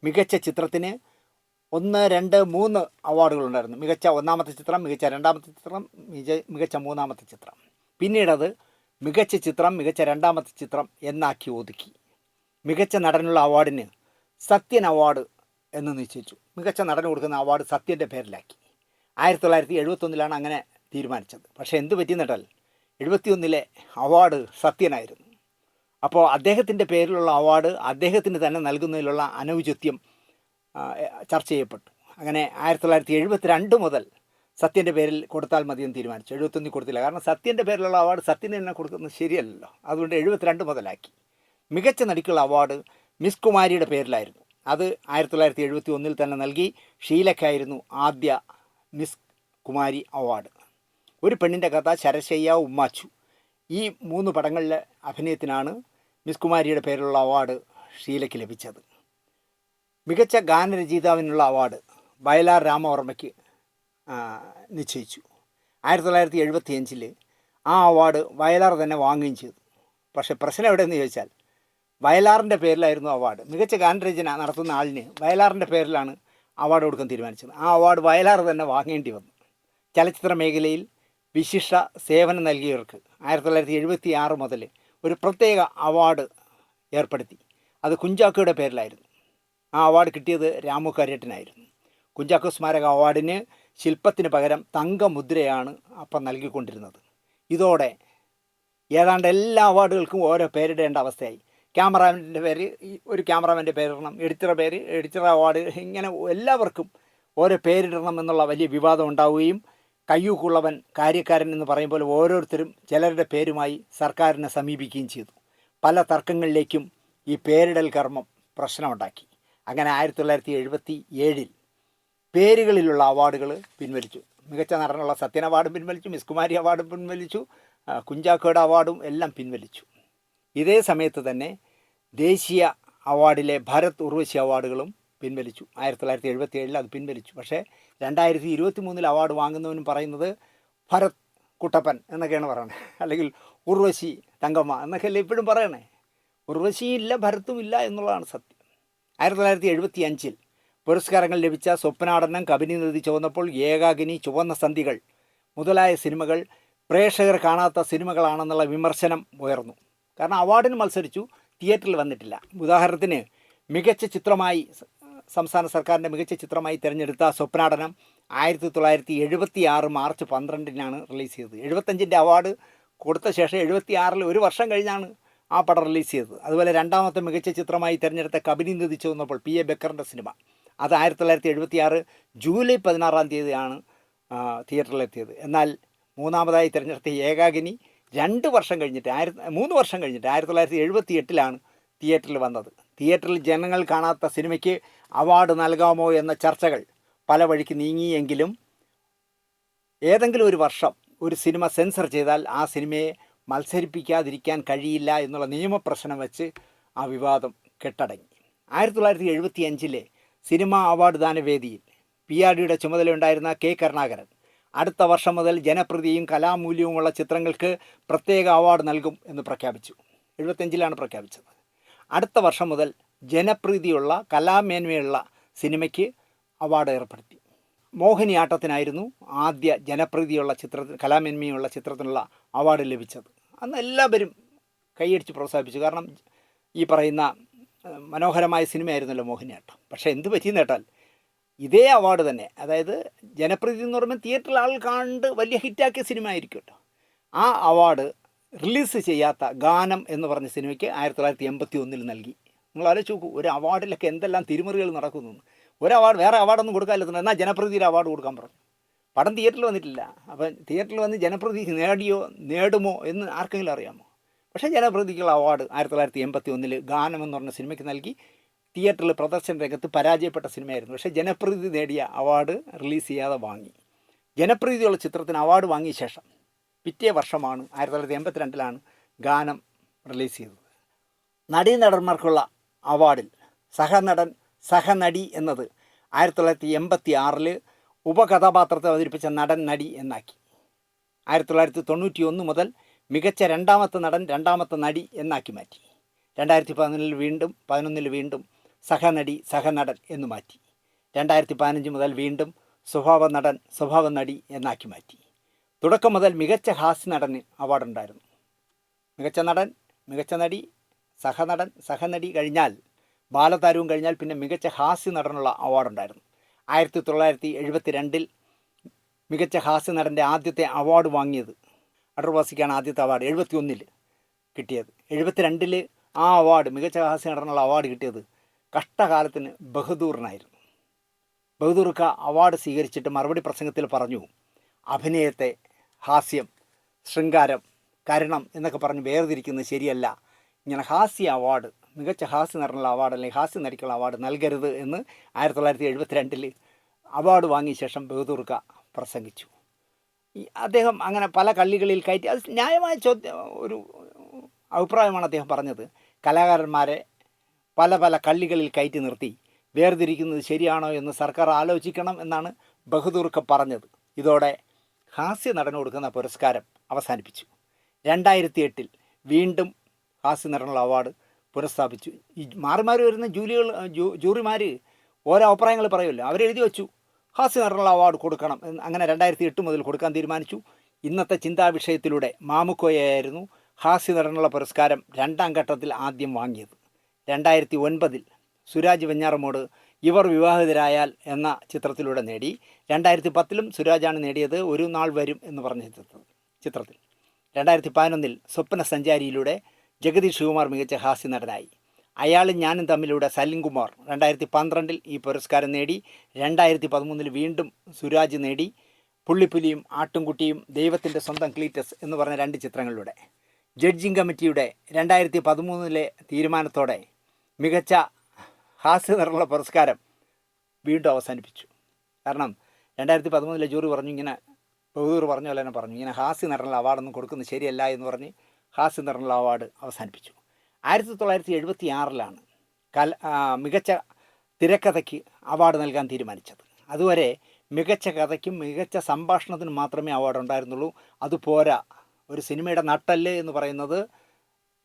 മികച്ച ചിത്രത്തിന് 1, 2, 3 അവാർഡുകളുണ്ടായിരുന്നു. മികച്ച ഒന്നാമത്തെ ചിത്രം, മികച്ച രണ്ടാമത്തെ ചിത്രം, മികച്ച മൂന്നാമത്തെ ചിത്രം. പിന്നീടത് മികച്ച ചിത്രം, മികച്ച രണ്ടാമത്തെ ചിത്രം എന്നാക്കി ഒതുക്കി. മികച്ച നടനുള്ള അവാർഡിന് സത്യൻ അവാർഡ് എന്ന് നിശ്ചയിച്ചു. മികച്ച നടന് കൊടുക്കുന്ന അവാർഡ് സത്യൻ്റെ പേരിലാക്കി. 1971 അങ്ങനെ തീരുമാനിച്ചത്. പക്ഷേ എന്ത് പറ്റിയെന്നിട്ടാൽ 71 അവാർഡ് സത്യനായിരുന്നു. അപ്പോൾ അദ്ദേഹത്തിൻ്റെ പേരിലുള്ള അവാർഡ് അദ്ദേഹത്തിന് തന്നെ നൽകുന്നതിലുള്ള അനൗചിത്യം ചർച്ച ചെയ്യപ്പെട്ടു. അങ്ങനെ 1972 മുതൽ സത്യൻ്റെ പേരിൽ കൊടുത്താൽ മതിയെന്ന് തീരുമാനിച്ചു. 71 കൊടുത്തില്ല. കാരണം സത്യൻ്റെ പേരിലുള്ള അവാർഡ് സത്യന് തന്നെ കൊടുക്കുന്നത് ശരിയല്ലല്ലോ. അതുകൊണ്ട് 72 മുതലാക്കി. മികച്ച നടിക്കുള്ള അവാർഡ് മിസ് കുമാരിയുടെ പേരിലായിരുന്നു. അത് 1971 തന്നെ നൽകി. ഷീലയ്ക്കായിരുന്നു ആദ്യ മിസ് കുമാരി അവാർഡ്. ഒരു പെണ്ണിൻ്റെ കഥ, ശരശയ്യ, ഉമ്മാച്ചു ഈ 3 പടങ്ങളിലെ അഭിനയത്തിനാണ് മിസ് കുമാരിയുടെ പേരിലുള്ള അവാർഡ് ഷീലയ്ക്ക് ലഭിച്ചത്. മികച്ച ഗാനരചയിതാവിനുള്ള അവാർഡ് വയലാർ രാമവർമ്മയ്ക്ക് നിശ്ചയിച്ചു. 1975 ആ അവാർഡ് വയലാർ തന്നെ വാങ്ങുകയും ചെയ്തു. പക്ഷേ പ്രശ്നം എവിടെയെന്ന് ചോദിച്ചാൽ വയലാറിൻ്റെ പേരിലായിരുന്നു അവാർഡ്. മികച്ച ഗാനരചന നടത്തുന്ന ആളിന് വയലാറിൻ്റെ പേരിലാണ് അവാർഡ് കൊടുക്കാൻ തീരുമാനിച്ചത്. ആ അവാർഡ് വയലാർ തന്നെ വാങ്ങേണ്ടി വന്നു. ചലച്ചിത്ര മേഖലയിൽ വിശിഷ്ട സേവനം നൽകിയവർക്ക് 1976 മുതൽ ഒരു പ്രത്യേക അവാർഡ് ഏർപ്പെടുത്തി. അത് കുഞ്ചാക്കോയുടെ പേരിലായിരുന്നു. ആ അവാർഡ് കിട്ടിയത് രാമു കാര്യട്ടിനായിരുന്നു. കുഞ്ചാക്കോ സ്മാരക അവാർഡിന് ശില്പത്തിന് പകരം തങ്കമുദ്രയാണ് അപ്പം നൽകിക്കൊണ്ടിരുന്നത്. ഇതോടെ ഏതാണ്ട് എല്ലാ അവാർഡുകൾക്കും ഓരോ പേരിടേണ്ട അവസ്ഥയായി. ക്യാമറാമാൻ്റെ പേര് ഒരു ക്യാമറാമാൻ്റെ പേരിടണം, എഡിറ്റർ അവാർഡ്, ഇങ്ങനെ എല്ലാവർക്കും ഓരോ പേരിടണം എന്നുള്ള വലിയ വിവാദം ഉണ്ടാവുകയും കയ്യൂക്കുള്ളവൻ കാര്യക്കാരൻ എന്ന് പറയുമ്പോൾ ഓരോരുത്തരും ചിലരുടെ പേരുമായി സർക്കാരിനെ സമീപിക്കുകയും ചെയ്തു. പല തർക്കങ്ങളിലേക്കും ഈ പേരിടൽ കർമ്മം പ്രശ്നമുണ്ടാക്കി. അങ്ങനെ 1977 പേരുകളിലുള്ള അവാർഡുകൾ പിൻവലിച്ചു. മികച്ച നടനുള്ള സത്യൻ അവാർഡും പിൻവലിച്ചു, മിസ് കുമാരി അവാർഡും പിൻവലിച്ചു, കുഞ്ചാക്കോയുടെ അവാർഡും എല്ലാം പിൻവലിച്ചു. ഇതേ സമയത്ത് തന്നെ ദേശീയ അവാർഡിലെ ഭരത് ഉർവശി അവാർഡുകളും പിൻവലിച്ചു. 1977 അത് പിൻവലിച്ചു. പക്ഷേ 2023 അവാർഡ് വാങ്ങുന്നവനും പറയുന്നത് ഭരത് കുട്ടപ്പൻ എന്നൊക്കെയാണ് പറയുന്നത്, അല്ലെങ്കിൽ ഉർവശി തങ്കമ്മ എന്നൊക്കെയല്ലേ ഇപ്പോഴും പറയണേ. ഉർവശിയില്ല, ഭരത്തും ഇല്ല എന്നുള്ളതാണ് സത്യം. 1975 പുരസ്കാരങ്ങൾ ലഭിച്ച സ്വപ്നാടനം, കബനി നദി ചുവന്നപ്പോൾ, ഏകാകിനി, ചുവന്ന സന്ധികൾ മുതലായ സിനിമകൾ പ്രേക്ഷകർ കാണാത്ത സിനിമകളാണെന്നുള്ള വിമർശനം ഉയർന്നു. കാരണം അവാർഡിന് മത്സരിച്ചു, തിയേറ്ററിൽ വന്നിട്ടില്ല. ഉദാഹരണത്തിന് മികച്ച ചിത്രമായി സംസ്ഥാന സർക്കാരിൻ്റെ മികച്ച ചിത്രമായി തിരഞ്ഞെടുത്ത സ്വപ്നാടനം 1976 മാർച്ച് 12 റിലീസ് ചെയ്തത്. 75 അവാർഡ് കൊടുത്ത ശേഷം 76 ഒരു വർഷം കഴിഞ്ഞാണ് ആ പടം റിലീസ് ചെയ്തത്. അതുപോലെ രണ്ടാമത്തെ മികച്ച ചിത്രമായി തിരഞ്ഞെടുത്ത കബനി നദി ചുവന്നപ്പോൾ പി എ ബക്കറിൻ്റെ സിനിമ, അത് 1976 ജൂലൈ 16 തിയേറ്ററിലെത്തിയത്. എന്നാൽ മൂന്നാമതായി തിരഞ്ഞെടുത്ത ഏകാകിനി 3 വർഷം കഴിഞ്ഞിട്ട് 1978 തിയേറ്ററിൽ വന്നത്. തിയേറ്ററിൽ ജനങ്ങൾ കാണാത്ത സിനിമയ്ക്ക് അവാർഡ് നൽകാമോ എന്ന ചർച്ചകൾ പല വഴിക്ക് നീങ്ങിയെങ്കിലും ഏതെങ്കിലും ഒരു വർഷം ഒരു സിനിമ സെൻസർ ചെയ്താൽ ആ സിനിമയെ മത്സരിപ്പിക്കാതിരിക്കാൻ കഴിയില്ല എന്നുള്ള നിയമപ്രശ്നം വെച്ച് ആ വിവാദം കെട്ടടങ്ങി. 1975 സിനിമാ അവാർഡ് ദാനവേദിയിൽ PRDയുടെ ചുമതലയുണ്ടായിരുന്ന K. കരുണാകരൻ അടുത്ത വർഷം മുതൽ ജനപ്രീതിയും കലാമൂല്യവുമുള്ള ചിത്രങ്ങൾക്ക് പ്രത്യേക അവാർഡ് നൽകും എന്ന് പ്രഖ്യാപിച്ചു. 75 പ്രഖ്യാപിച്ചത്. അടുത്ത വർഷം മുതൽ ജനപ്രീതിയുള്ള കലാമേന്മയുള്ള സിനിമയ്ക്ക് അവാർഡ് ഏർപ്പെടുത്തി. മോഹിനിയാട്ടത്തിനായിരുന്നു ആദ്യ ജനപ്രീതിയുള്ള കലാമേന്മയുള്ള ചിത്രത്തിനുള്ള അവാർഡ് ലഭിച്ചത്. അന്ന് എല്ലാവരും കൈയടിച്ച് പ്രോത്സാഹിപ്പിച്ചു. കാരണം ഈ പറയുന്ന മനോഹരമായ സിനിമയായിരുന്നല്ലോ മോഹിനിയാട്ടം. പക്ഷേ എന്ത് പറ്റിയെന്ന് കേട്ടാൽ ഇതേ അവാർഡ് തന്നെ, അതായത് ജനപ്രീതി എന്ന് പറയുമ്പോൾ തിയേറ്ററിൽ ആൾ കണ്ട് വലിയ ഹിറ്റാക്കിയ സിനിമ ആയിരിക്കും കേട്ടോ, ആ അവാർഡ് റിലീസ് ചെയ്യാത്ത ഗാനം എന്ന് പറഞ്ഞ സിനിമയ്ക്ക് 1981 നൽകി. നിങ്ങൾ ആലോചിച്ച് നോക്കൂ, ഒരു അവാർഡിലൊക്കെ എന്തെല്ലാം തിരിമറികൾ നടക്കുന്നു. ഒരു അവാർഡ് വേറെ അവാർഡൊന്നും കൊടുക്കാനില്ല, എന്നാൽ ജനപ്രീതിയുടെ അവാർഡ് കൊടുക്കാൻ പറഞ്ഞു. പടം തിയേറ്ററിൽ വന്നിട്ടില്ല. അപ്പം തിയേറ്ററിൽ വന്ന് ജനപ്രീതി നേടുമോ എന്ന് ആർക്കെങ്കിലും അറിയാമോ? പക്ഷേ ജനപ്രീതിക്കുള്ള അവാർഡ് 1981 ഗാനം എന്ന് പറഞ്ഞ സിനിമയ്ക്ക് നൽകി. തിയേറ്ററിൽ പ്രദർശന രംഗത്ത് പരാജയപ്പെട്ട സിനിമയായിരുന്നു. പക്ഷേ ജനപ്രീതി നേടിയ അവാർഡ് റിലീസ് ചെയ്യാതെ വാങ്ങി. ജനപ്രീതിയുള്ള ചിത്രത്തിന് അവാർഡ് വാങ്ങിയ ശേഷം പിറ്റേ വർഷമാണ് 1982 ഗാനം റിലീസ് ചെയ്തത്. നടീനടന്മാർക്കുള്ള അവാർഡിൽ സഹനടൻ സഹനടി എന്നത് 1986 ഉപകഥാപാത്രത്തെ അവതരിപ്പിച്ച നടൻ നടി എന്നാക്കി. 1991 മുതൽ മികച്ച രണ്ടാമത്തെ നടൻ രണ്ടാമത്തെ നടി എന്നാക്കി മാറ്റി. 2011 വീണ്ടും സഹനടി സഹനടൻ എന്ന് മാറ്റി. 2015 മുതൽ വീണ്ടും സ്വഭാവ നടൻ സ്വഭാവ നടി എന്നാക്കി മാറ്റി. തുടക്കം മുതൽ മികച്ച ഹാസ്യ നടന് അവാർഡുണ്ടായിരുന്നു. മികച്ച നടൻ, മികച്ച നടി, സഹനടൻ, സഹനടി കഴിഞ്ഞാൽ ബാലതാരവും കഴിഞ്ഞാൽ പിന്നെ മികച്ച ഹാസ്യ നടനുള്ള അവാർഡുണ്ടായിരുന്നു. 1972 മികച്ച ഹാസ്യ നടൻ്റെ ആദ്യത്തെ അവാർഡ് വാങ്ങിയത് അടൂർ വാസിക്കാണ്. ആദ്യത്തെ അവാർഡ് 71 കിട്ടിയത്. 72 ആ അവാർഡ് മികച്ച ഹാസ്യ നടനുള്ള അവാർഡ് കിട്ടിയത് കഷ്ടകാലത്തിന് ബഹദൂറിനായിരുന്നു. ബഹദൂർക്ക് അവാർഡ് സ്വീകരിച്ചിട്ട് മറുപടി പ്രസംഗത്തിൽ പറഞ്ഞു, അഭിനയത്തെ ഹാസ്യം, ശൃംഗാരം, കരുണം എന്നൊക്കെ പറഞ്ഞ് വേർതിരിക്കുന്നത് ശരിയല്ല. ഇങ്ങനെ ഹാസ്യ അവാർഡ്, മികച്ച ഹാസ്യ നടനുള്ള അവാർഡ് അല്ലെങ്കിൽ ഹാസ്യ നടിക്കുള്ള അവാർഡ് നൽകരുത് എന്ന് 1972 അവാർഡ് വാങ്ങിയ ശേഷം ബഹദൂർക്ക പ്രസംഗിച്ചു. അദ്ദേഹം അങ്ങനെ പല കള്ളികളിൽ കയറ്റി, അത് ന്യായമായ ഒരു അഭിപ്രായമാണ് അദ്ദേഹം പറഞ്ഞത്. കലാകാരന്മാരെ പല പല കള്ളികളിൽ കയറ്റി നിർത്തി വേർതിരിക്കുന്നത് ശരിയാണോ എന്ന് സർക്കാർ ആലോചിക്കണം എന്നാണ് ബഹദൂർക്ക് പറഞ്ഞത്. ഇതോടെ ഹാസ്യ നടന് കൊടുക്കുന്ന പുരസ്കാരം അവസാനിപ്പിച്ചു. 2008 വീണ്ടും ഹാസ്യ നടനുള്ള അവാർഡ് പുനഃസ്ഥാപിച്ചു. ഈ മാറി മാറി വരുന്ന ജൂറിമാർ ഓരോ അഭിപ്രായങ്ങൾ പറയുമല്ലോ, അവരെഴുതി വെച്ചു ഹാസ്യ നടനുള്ള അവാർഡ് കൊടുക്കണം എന്ന്. അങ്ങനെ 2008 മുതൽ കൊടുക്കാൻ തീരുമാനിച്ചു. ഇന്നത്തെ ചിന്താ വിഷയത്തിലൂടെ മാമുക്കോയായിരുന്നു ഹാസ്യ നടനുള്ള പുരസ്കാരം 2ാം ഘട്ടത്തിൽ ആദ്യം വാങ്ങിയത്. 2009 സുരാജ് വെഞ്ഞാറമൂട് ഇവർ വിവാഹിതരായാൽ എന്ന ചിത്രത്തിലൂടെ നേടി. 2010 സുരാജാണ് നേടിയത് ഒരു നാൾ വരും എന്ന് പറഞ്ഞ ചിത്രത്തിൽ. 2011 സ്വപ്ന സഞ്ചാരിയിലൂടെ ജഗദീഷ് ശിവകുമാർ മികച്ച ഹാസ്യ നടനായി. അയാളും ഞാനും തമ്മിലൂടെ സലിംകുമാർ 2012 ഈ പുരസ്കാരം നേടി. 2013 വീണ്ടും സുരാജ് നേടി. പുള്ളിപ്പുലിയും ആട്ടുംകുട്ടിയും ദൈവത്തിൻ്റെ സ്വന്തം ക്ലീറ്റസ് എന്ന് പറഞ്ഞ 2 ചിത്രങ്ങളിലൂടെ. ജഡ്ജിങ് കമ്മിറ്റിയുടെ 2013 തീരുമാനത്തോടെ മികച്ച ഹാസ്യ നടനുള്ള പുരസ്കാരം വീണ്ടും അവസാനിപ്പിച്ചു. കാരണം 2013 ജൂറി പറഞ്ഞു, ഇങ്ങനെ ബഹദൂർ പറഞ്ഞ പോലെ തന്നെ പറഞ്ഞു, ഇങ്ങനെ ഹാസ്യ നടനുള്ള അവാർഡൊന്നും കൊടുക്കുന്നത് ശരിയല്ല എന്ന് പറഞ്ഞ് ഹാസ്യ നടനുള്ള അവാർഡ് അവസാനിപ്പിച്ചു. 1976 മികച്ച തിരക്കഥയ്ക്ക് അവാർഡ് നൽകാൻ തീരുമാനിച്ചത്. അതുവരെ മികച്ച കഥയ്ക്കും മികച്ച സംഭാഷണത്തിനും മാത്രമേ അവാർഡ് ഉണ്ടായിരുന്നുള്ളൂ. അതുപോരാ, ഒരു സിനിമയുടെ നട്ടല് എന്ന് പറയുന്നത്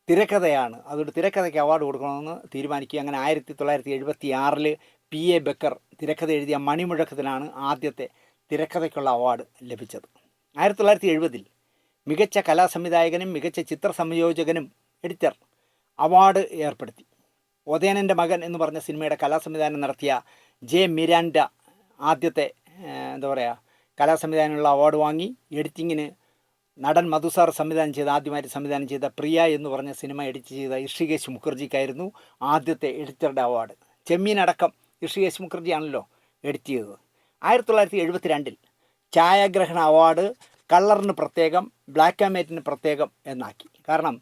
തിരക്കഥയാണ്. അതുകൊണ്ട് തിരക്കഥയ്ക്ക് അവാർഡ് കൊടുക്കണമെന്ന് തീരുമാനിക്കുക. അങ്ങനെ 1976 P.A. ബക്കർ തിരക്കഥ എഴുതിയ മണിമുഴക്കത്തിനാണ് ആദ്യത്തെ തിരക്കഥയ്ക്കുള്ള അവാർഡ് ലഭിച്ചത്. 1970 മികച്ച കലാസംവിധായകനും മികച്ച ചിത്ര സംയോജകനും എഡിറ്റർ അവാർഡ് ഏർപ്പെടുത്തി. ഉദയനൻ്റെ മകൻ എന്ന് പറഞ്ഞ സിനിമയുടെ കലാസംവിധാനം നടത്തിയ ജെ മിരാൻഡ ആദ്യത്തെ കലാസംവിധാനമുള്ള അവാർഡ് വാങ്ങി. എഡിറ്റിങ്ങിന് നടൻ മധുസാർ ആദ്യമായിട്ട് സംവിധാനം ചെയ്ത പ്രിയ എന്ന് പറഞ്ഞ സിനിമ എഡിറ്റ് ചെയ്ത ഋഷികേശ് മുഖർജിക്കായിരുന്നു ആദ്യത്തെ എഡിറ്ററുടെ അവാർഡ്. ചെമ്മീനടക്കം ഋഷികേശ് മുഖർജിയാണല്ലോ എഡിറ്റ് ചെയ്തത്. 1972 ഛായാഗ്രഹണ അവാർഡ് കളറിന് പ്രത്യേകം ബ്ലാക്ക് ആൻഡ് വൈറ്റിന് പ്രത്യേകം എന്നാക്കി. കാരണം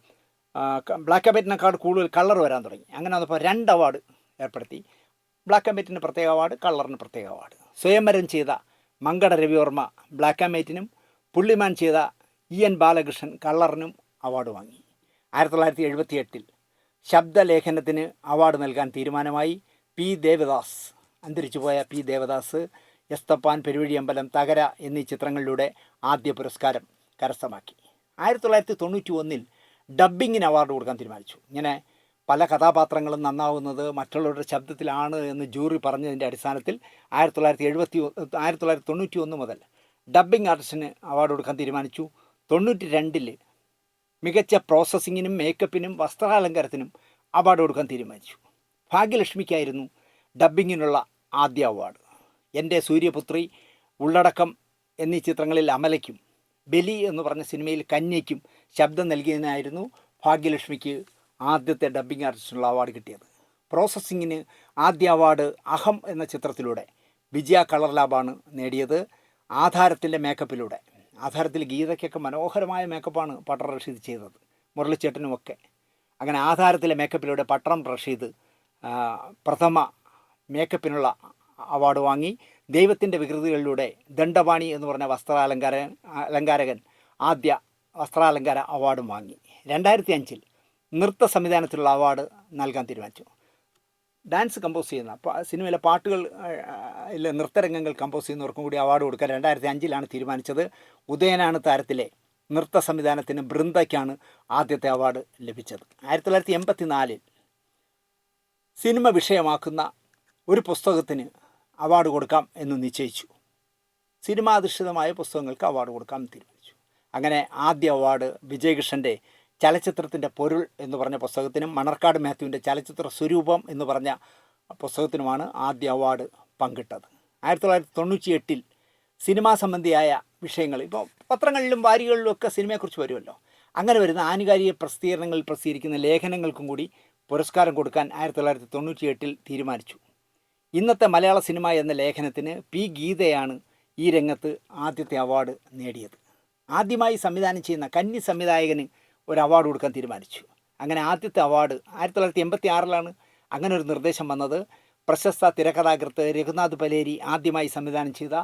ബ്ലാക്ക് ആൻഡ് വൈറ്റിനേക്കാൾ കൂടുതൽ കളർ വരാൻ തുടങ്ങി. അങ്ങനെ വന്നപ്പോൾ 2 അവാർഡ് ഏർപ്പെടുത്തി. ബ്ലാക്ക് ആൻഡ് വൈറ്റിന് പ്രത്യേക അവാർഡ്, കളറിന് പ്രത്യേക അവാർഡ്. സ്വയംവരം ചെയ്ത മങ്കട രവിവർമ്മ ബ്ലാക്ക് ആൻഡ് വൈറ്റിനും പുള്ളിമാൻ ചെയ്ത EN ബാലകൃഷ്ണൻ കളറിനും അവാർഡ് വാങ്ങി. 1978 ശബ്ദലേഖനത്തിന് അവാർഡ് നൽകാൻ തീരുമാനമായി. P. ദേവദാസ്, അന്തരിച്ചുപോയ P. ദേവദാസ് എസ് തപ്പാൻ, പെരുവഴിയമ്പലം, തകര എന്നീ ചിത്രങ്ങളിലൂടെ ആദ്യ പുരസ്കാരം കരസ്ഥമാക്കി. 1991 ഡബ്ബിങ്ങിന് അവാർഡ് കൊടുക്കാൻ തീരുമാനിച്ചു. ഇങ്ങനെ പല കഥാപാത്രങ്ങളും നന്നാവുന്നത് മറ്റുള്ളവരുടെ ശബ്ദത്തിലാണ് എന്ന് ജൂറി പറഞ്ഞതിൻ്റെ അടിസ്ഥാനത്തിൽ 1991 മുതൽ ഡബ്ബിംഗ് ആർട്ടിസ്റ്റിന് അവാർഡ് കൊടുക്കാൻ തീരുമാനിച്ചു. 92 മികച്ച പ്രോസസ്സിങ്ങിനും മേക്കപ്പിനും വസ്ത്രാലങ്കാരത്തിനും അവാർഡ് കൊടുക്കാൻ തീരുമാനിച്ചു. ഭാഗ്യലക്ഷ്മിക്കായിരുന്നു ഡബ്ബിങ്ങിനുള്ള ആദ്യ അവാർഡ്. എൻ്റെ സൂര്യപുത്രി, ഉള്ളടക്കം എന്നീ ചിത്രങ്ങളിൽ അമലയ്ക്കും ബലി എന്ന് പറഞ്ഞ സിനിമയിൽ കന്യയ്ക്കും ശബ്ദം നൽകിയതിനായിരുന്നു ഭാഗ്യലക്ഷ്മിക്ക് ആദ്യത്തെ ഡബ്ബിംഗ് ആർട്ടിസ്റ്റിനുള്ള അവാർഡ് കിട്ടിയത്. പ്രോസസ്സിങ്ങിന് ആദ്യ അവാർഡ് അഹം എന്ന ചിത്രത്തിലൂടെ വിജയ കളർ ലാബാണ് നേടിയത്. ആധാരത്തിൻ്റെ മേക്കപ്പിലൂടെ, ആധാരത്തിൽ ഗീതയ്ക്കൊക്കെ മനോഹരമായ മേക്കപ്പാണ് പട്ടർ റഷീദ് ചെയ്തത്, മുരളിച്ചേട്ടനുമൊക്കെ. അങ്ങനെ ആധാരത്തിലെ മേക്കപ്പിലൂടെ പട്ടം റഷീദ് പ്രഥമ മേക്കപ്പിനുള്ള അവാർഡ് വാങ്ങി. ദൈവത്തിൻ്റെ വികൃതികളിലൂടെ ദണ്ഡപാണി എന്ന് പറഞ്ഞ അലങ്കാരകൻ ആദ്യ വസ്ത്രാലങ്കാര അവാർഡും വാങ്ങി. 2005 നൃത്ത സംവിധാനത്തിലുള്ള അവാർഡ് നൽകാൻ തീരുമാനിച്ചു. ഡാൻസ് കമ്പോസ് ചെയ്യുന്ന സിനിമയിലെ പാട്ടുകൾ നൃത്തരംഗങ്ങൾ കമ്പോസ് ചെയ്യുന്നവർക്കും കൂടി അവാർഡ് കൊടുക്കാൻ 2005 തീരുമാനിച്ചത്. ഉദയനാണ് താരത്തിലെ നൃത്ത സംവിധാനത്തിന് ബൃന്ദയ്ക്കാണ് ആദ്യത്തെ അവാർഡ് ലഭിച്ചത്. 1984 സിനിമ വിഷയമാക്കുന്ന ഒരു പുസ്തകത്തിന് അവാർഡ് കൊടുക്കാം എന്ന് നിശ്ചയിച്ചു. സിനിമാധിഷ്ഠിതമായ പുസ്തകങ്ങൾക്ക് അവാർഡ് കൊടുക്കാൻ തീരുമാനിച്ചു. അങ്ങനെ ആദ്യ അവാർഡ് വിജയകൃഷ്ണൻ്റെ ചലച്ചിത്രത്തിൻ്റെ പൊരുൾ എന്ന് പറഞ്ഞ പുസ്തകത്തിനും മണർക്കാട് മാത്യുവിൻ്റെ ചലച്ചിത്ര സ്വരൂപം എന്ന് പറഞ്ഞ പുസ്തകത്തിനുമാണ് ആദ്യ അവാർഡ് പങ്കിട്ടത്. 1998 സിനിമാ സംബന്ധിയായ വിഷയങ്ങൾ, ഇപ്പോൾ പത്രങ്ങളിലും വാരികളിലും ഒക്കെ സിനിമയെക്കുറിച്ച് വരുമല്ലോ, അങ്ങനെ വരുന്ന ആനുകാലിക പ്രസിദ്ധീകരണങ്ങളിൽ പ്രസിദ്ധീകരിക്കുന്ന ലേഖനങ്ങൾക്കും കൂടി പുരസ്കാരം കൊടുക്കാൻ 1998 തീരുമാനിച്ചു. ഇന്നത്തെ മലയാള സിനിമ എന്ന ലേഖനത്തിന് P. ഗീതയാണ് ഈ രംഗത്ത് ആദ്യത്തെ അവാർഡ് നേടിയത്. ആദ്യമായി സംവിധാനം ചെയ്യുന്ന കന്നി സംവിധായകന് ഒരു അവാർഡ് കൊടുക്കാൻ തീരുമാനിച്ചു. അങ്ങനെ ആദ്യത്തെ അവാർഡ് 1986 അങ്ങനെ ഒരു നിർദ്ദേശം വന്നത്. പ്രശസ്ത തിരക്കഥാകൃത്ത് രഘുനാഥ് പലേരി ആദ്യമായി സംവിധാനം ചെയ്ത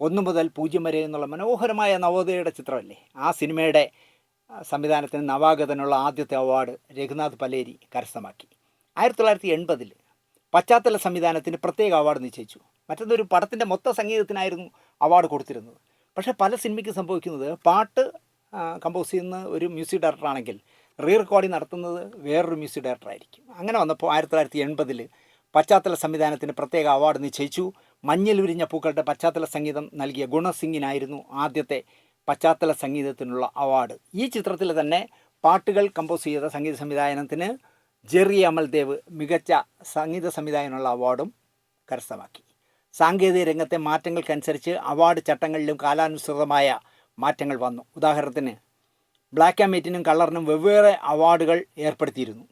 1 മുതൽ 0 വരെ എന്നുള്ള മനോഹരമായ നവോദയയുടെ ചിത്രമല്ലേ, ആ സിനിമയുടെ സംവിധാനത്തിന് നവാഗതനുള്ള ആദ്യത്തെ അവാർഡ് രഘുനാഥ് പലേരി കരസ്ഥമാക്കി. 1980 പശ്ചാത്തല സംവിധാനത്തിന് പ്രത്യേക അവാർഡ് നിശ്ചയിച്ചു. മറ്റൊരു പടത്തിൻ്റെ മൊത്ത സംഗീതത്തിനായിരുന്നു അവാർഡ് കൊടുത്തിരുന്നത്. പക്ഷേ പല സിനിമയ്ക്ക് സംഭവിക്കുന്നത് പാട്ട് കമ്പോസ് ചെയ്യുന്ന ഒരു മ്യൂസിക് ഡയറക്ടറാണെങ്കിൽ റീ റെക്കോർഡിംഗ് നടത്തുന്നത് വേറൊരു മ്യൂസിക് ഡയറക്ടറായിരിക്കും. അങ്ങനെ വന്നപ്പോൾ 1980 പശ്ചാത്തല സംവിധാനത്തിന് പ്രത്യേക അവാർഡ് നിശ്ചയിച്ചു. മഞ്ഞിൽ വിരിഞ്ഞ പൂക്കളുടെ പശ്ചാത്തല സംഗീതം നൽകിയ ഗുണസിംഗിനായിരുന്നു ആദ്യത്തെ പശ്ചാത്തല സംഗീതത്തിനുള്ള അവാർഡ്. ഈ ചിത്രത്തിൽ തന്നെ പാട്ടുകൾ കമ്പോസ് ചെയ്ത സംഗീത സംവിധാനത്തിന് ജെറി അമൽദേവ് മികച്ച സംഗീത സംവിധായകനുള്ള അവാർഡും കരസ്ഥമാക്കി. സാങ്കേതിക രംഗത്തെ മാറ്റങ്ങൾക്കനുസരിച്ച് അവാർഡ് ചട്ടങ്ങളിലും കാലാനുസൃതമായ മാറ്റങ്ങൾ വന്നു. ഉദാഹരണത്തിന് ബ്ലാക്ക് ആൻഡ് വൈറ്റിനും കളറിനും വെവ്വേറെ അവാർഡുകൾ ഏർപ്പെടുത്തിയിരുന്നു.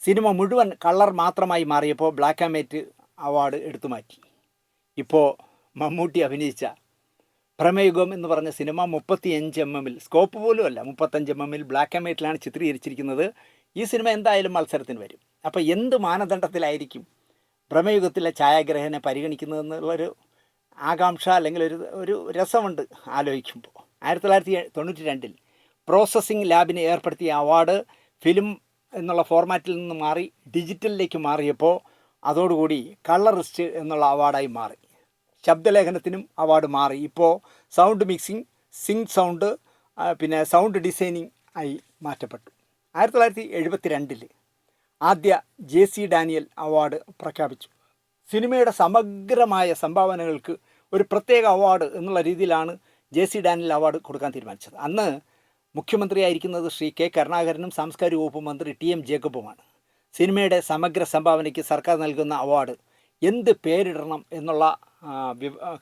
സിനിമ മുഴുവൻ കളർ മാത്രമായി മാറിയപ്പോൾ ബ്ലാക്ക് ആൻഡ് വൈറ്റ് അവാർഡ് എടുത്തു മാറ്റി. ഇപ്പോൾ മമ്മൂട്ടി അഭിനയിച്ച പ്രമേയുഗം എന്ന് പറഞ്ഞ സിനിമ 35 mm സ്കോപ്പ് പോലും അല്ല, 35 mm ബ്ലാക്ക് ആൻഡ് വൈറ്റിലാണ് ചിത്രീകരിച്ചിരിക്കുന്നത്. ഈ സിനിമ എന്തായാലും മത്സരത്തിന് വരും. അപ്പോൾ എന്ത് മാനദണ്ഡത്തിലായിരിക്കും പ്രമേയുഗത്തിലെ ഛായാഗ്രഹനെ പരിഗണിക്കുന്നതെന്നുള്ളൊരു ആകാംക്ഷ അല്ലെങ്കിൽ ഒരു രസമുണ്ട് ആലോചിക്കുമ്പോൾ. 1992 പ്രോസസ്സിംഗ് ലാബിന് ഏർപ്പെടുത്തിയ അവാർഡ് ഫിലിം എന്നുള്ള ഫോർമാറ്റിൽ നിന്ന് മാറി ഡിജിറ്റലിലേക്ക് മാറിയപ്പോൾ അതോടുകൂടി കളറിസ്റ്റ് എന്നുള്ള അവാർഡായി മാറി. ശബ്ദലേഖനത്തിനും അവാർഡ് മാറി. ഇപ്പോൾ സൗണ്ട് മിക്സിംഗ്, സിങ്ക് സൗണ്ട്, പിന്നെ സൗണ്ട് ഡിസൈനിങ് ആയി മാറ്റപ്പെട്ടു. 1972 ആദ്യ JC ഡാനിയൽ അവാർഡ് പ്രഖ്യാപിച്ചു. സിനിമയുടെ സമഗ്രമായ സംഭാവനകൾക്ക് ഒരു പ്രത്യേക അവാർഡ് എന്നുള്ള രീതിയിലാണ് JC ഡാനിയൽ അവാർഡ് കൊടുക്കാൻ തീരുമാനിച്ചത്. അന്ന് മുഖ്യമന്ത്രിയായിരിക്കുന്നത് ശ്രീ K കരുണാകരനും സാംസ്കാരിക വകുപ്പ് മന്ത്രി TM ജേക്കബുമാണ്. സിനിമയുടെ സമഗ്ര സംഭാവനയ്ക്ക് സർക്കാർ നൽകുന്ന അവാർഡ് എന്ത് പേരിടണം എന്നുള്ള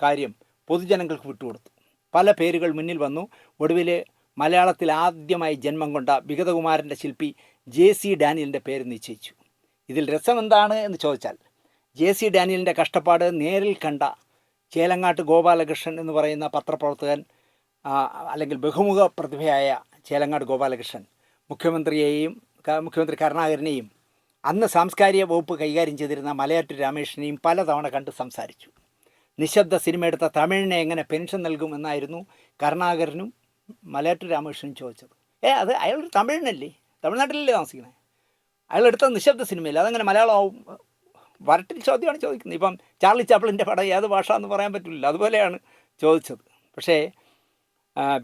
കാര്യം പൊതുജനങ്ങൾക്ക് വിട്ടുകൊടുത്തു. പല പേരുകൾ മുന്നിൽ വന്നു. ഒടുവിൽ മലയാളത്തിൽ ആദ്യമായി ജന്മം കൊണ്ട വിഗതകുമാരൻ്റെ ശില്പി JC ഡാനിയലിൻ്റെ പേര് നിശ്ചയിച്ചു. ഇതിൽ രസമെന്താണ് എന്ന് ചോദിച്ചാൽ, JC ഡാനിയലിൻ്റെ കഷ്ടപ്പാട് നേരിൽ കണ്ട ചേലങ്ങാട്ട് ഗോപാലകൃഷ്ണൻ എന്ന് പറയുന്ന പത്രപ്രവർത്തകൻ, അല്ലെങ്കിൽ ബഹുമുഖ പ്രതിഭയായ ചേലങ്ങാട് ഗോപാലകൃഷ്ണൻ മുഖ്യമന്ത്രി കരുണാകരനെയും അന്ന് സാംസ്കാരിക വകുപ്പ് കൈകാര്യം ചെയ്തിരുന്ന മലയാറ്റൂർ രാമേഷിനെയും പലതവണ കണ്ട് സംസാരിച്ചു. നിശബ്ദ സിനിമയെടുത്ത തമിഴിനെ എങ്ങനെ പെൻഷൻ നൽകുമെന്നായിരുന്നു കരുണാകരനും മലയാറ്റൂർ രാമകൃഷ്ണനും ചോദിച്ചത്. അത് അയാളൊരു തമിഴിനല്ലേ, തമിഴ്നാട്ടിലല്ലേ താമസിക്കുന്നത്, അയാളെടുത്ത നിശബ്ദ സിനിമയില്ല, അതങ്ങനെ മലയാളമാവും? വരട്ടിൽ ചോദ്യമാണ് ചോദിക്കുന്നത്. ഇപ്പം ചാർലി ചാപ്ലിൻ്റെ പടം ഏത് ഭാഷ എന്ന് പറയാൻ പറ്റില്ല, അതുപോലെയാണ് ചോദിച്ചത്. പക്ഷേ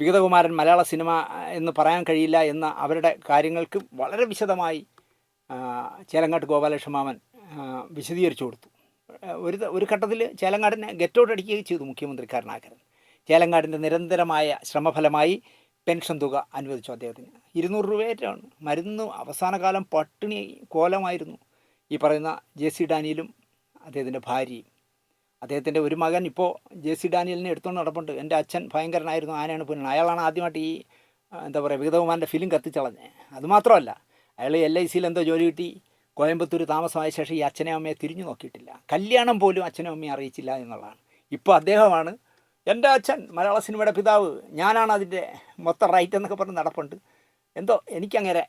വിഗതകുമാരൻ മലയാള സിനിമ എന്ന് പറയാൻ കഴിയില്ല എന്ന അവരുടെ കാര്യങ്ങൾക്ക് വളരെ വിശദമായി ചേലങ്ങാട്ട് ഗോപാലകൃഷ്ണ മാമൻ വിശദീകരിച്ചു കൊടുത്തു. ഒരു ഘട്ടത്തിൽ ചേലങ്ങാടിനെ ഗെറ്റ് ഔട്ട് അടിക്കുകയും ചെയ്തു മുഖ്യമന്ത്രി കരുണാകരൻ. ചേലങ്ങാടിൻ്റെ നിരന്തരമായ ശ്രമഫലമായി പെൻഷൻ തുക അനുവദിച്ചു അദ്ദേഹത്തിന്. 200 രൂപയായിട്ടാണ്. മരുന്ന് അവസാന കാലം പട്ടിണി കോലമായിരുന്നു. ഈ പറയുന്ന JC ഡാനിയലും അദ്ദേഹത്തിൻ്റെ ഭാര്യയും. അദ്ദേഹത്തിൻ്റെ ഒരു മകൻ ഇപ്പോൾ JC ഡാനിയലിനെ എടുത്തുകൊണ്ട് നടപ്പുണ്ട്. എൻ്റെ അച്ഛൻ ഭയങ്കരനായിരുന്നു, ആനയാണ് പുന്നൻ. അയാളാണ് ആദ്യമായിട്ട് ഈ വിഗതകുമാരൻ്റെ ഫിലിം കത്തിച്ചളഞ്ഞത്. അതുമാത്രമല്ല, അയാൾ LICയിൽ എന്തോ ജോലി കിട്ടി കോയമ്പത്തൂർ താമസമായ ശേഷം ഈ അച്ഛനെയും അമ്മയെ തിരിഞ്ഞു നോക്കിയിട്ടില്ല. കല്യാണം പോലും അച്ഛനും അമ്മയെ അറിയിച്ചില്ല എന്നുള്ളതാണ്. ഇപ്പോൾ അദ്ദേഹമാണ് എൻ്റെ അച്ഛൻ മലയാള സിനിമയുടെ പിതാവ്, ഞാനാണ് അതിൻ്റെ മൊത്തം റൈറ്റ് എന്നൊക്കെ പറഞ്ഞ് നടപ്പുണ്ട്. എന്തോ എനിക്കങ്ങനെ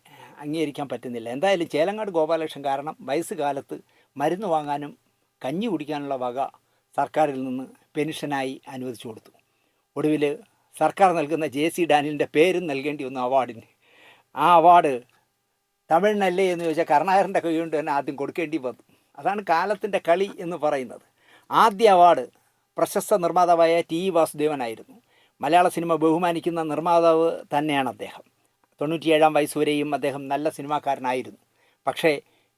അംഗീകരിക്കാൻ പറ്റുന്നില്ല. എന്തായാലും ചേലങ്ങാട് ഗോപാലകൃഷ്ണൻ കാരണം വയസ്സുകാലത്ത് മരുന്ന് വാങ്ങാനും കഞ്ഞി കുടിക്കാനുള്ള വക സർക്കാരിൽ നിന്ന് പെൻഷനായി അനുവദിച്ചു കൊടുത്തു. ഒടുവിൽ സർക്കാർ നൽകുന്ന JC ഡാനിയലിൻ്റെ പേരും നൽകേണ്ടി വന്നു അവാർഡിന്. ആ അവാർഡ് തമിഴിനല്ലേ എന്ന് ചോദിച്ചാൽ കരുണാകരൻ്റെ കൈ കൊണ്ട് തന്നെ ആദ്യം കൊടുക്കേണ്ടി വന്നു. അതാണ് കാലത്തിൻ്റെ കളി എന്ന് പറയുന്നത്. ആദ്യ അവാർഡ് പ്രശസ്ത നിർമ്മാതാവായ TE വാസുദേവനായിരുന്നു. മലയാള സിനിമ ബഹുമാനിക്കുന്ന നിർമ്മാതാവ് തന്നെയാണ് അദ്ദേഹം. 97 വയസ്സുവരെയും അദ്ദേഹം നല്ല സിനിമാക്കാരനായിരുന്നു. പക്ഷേ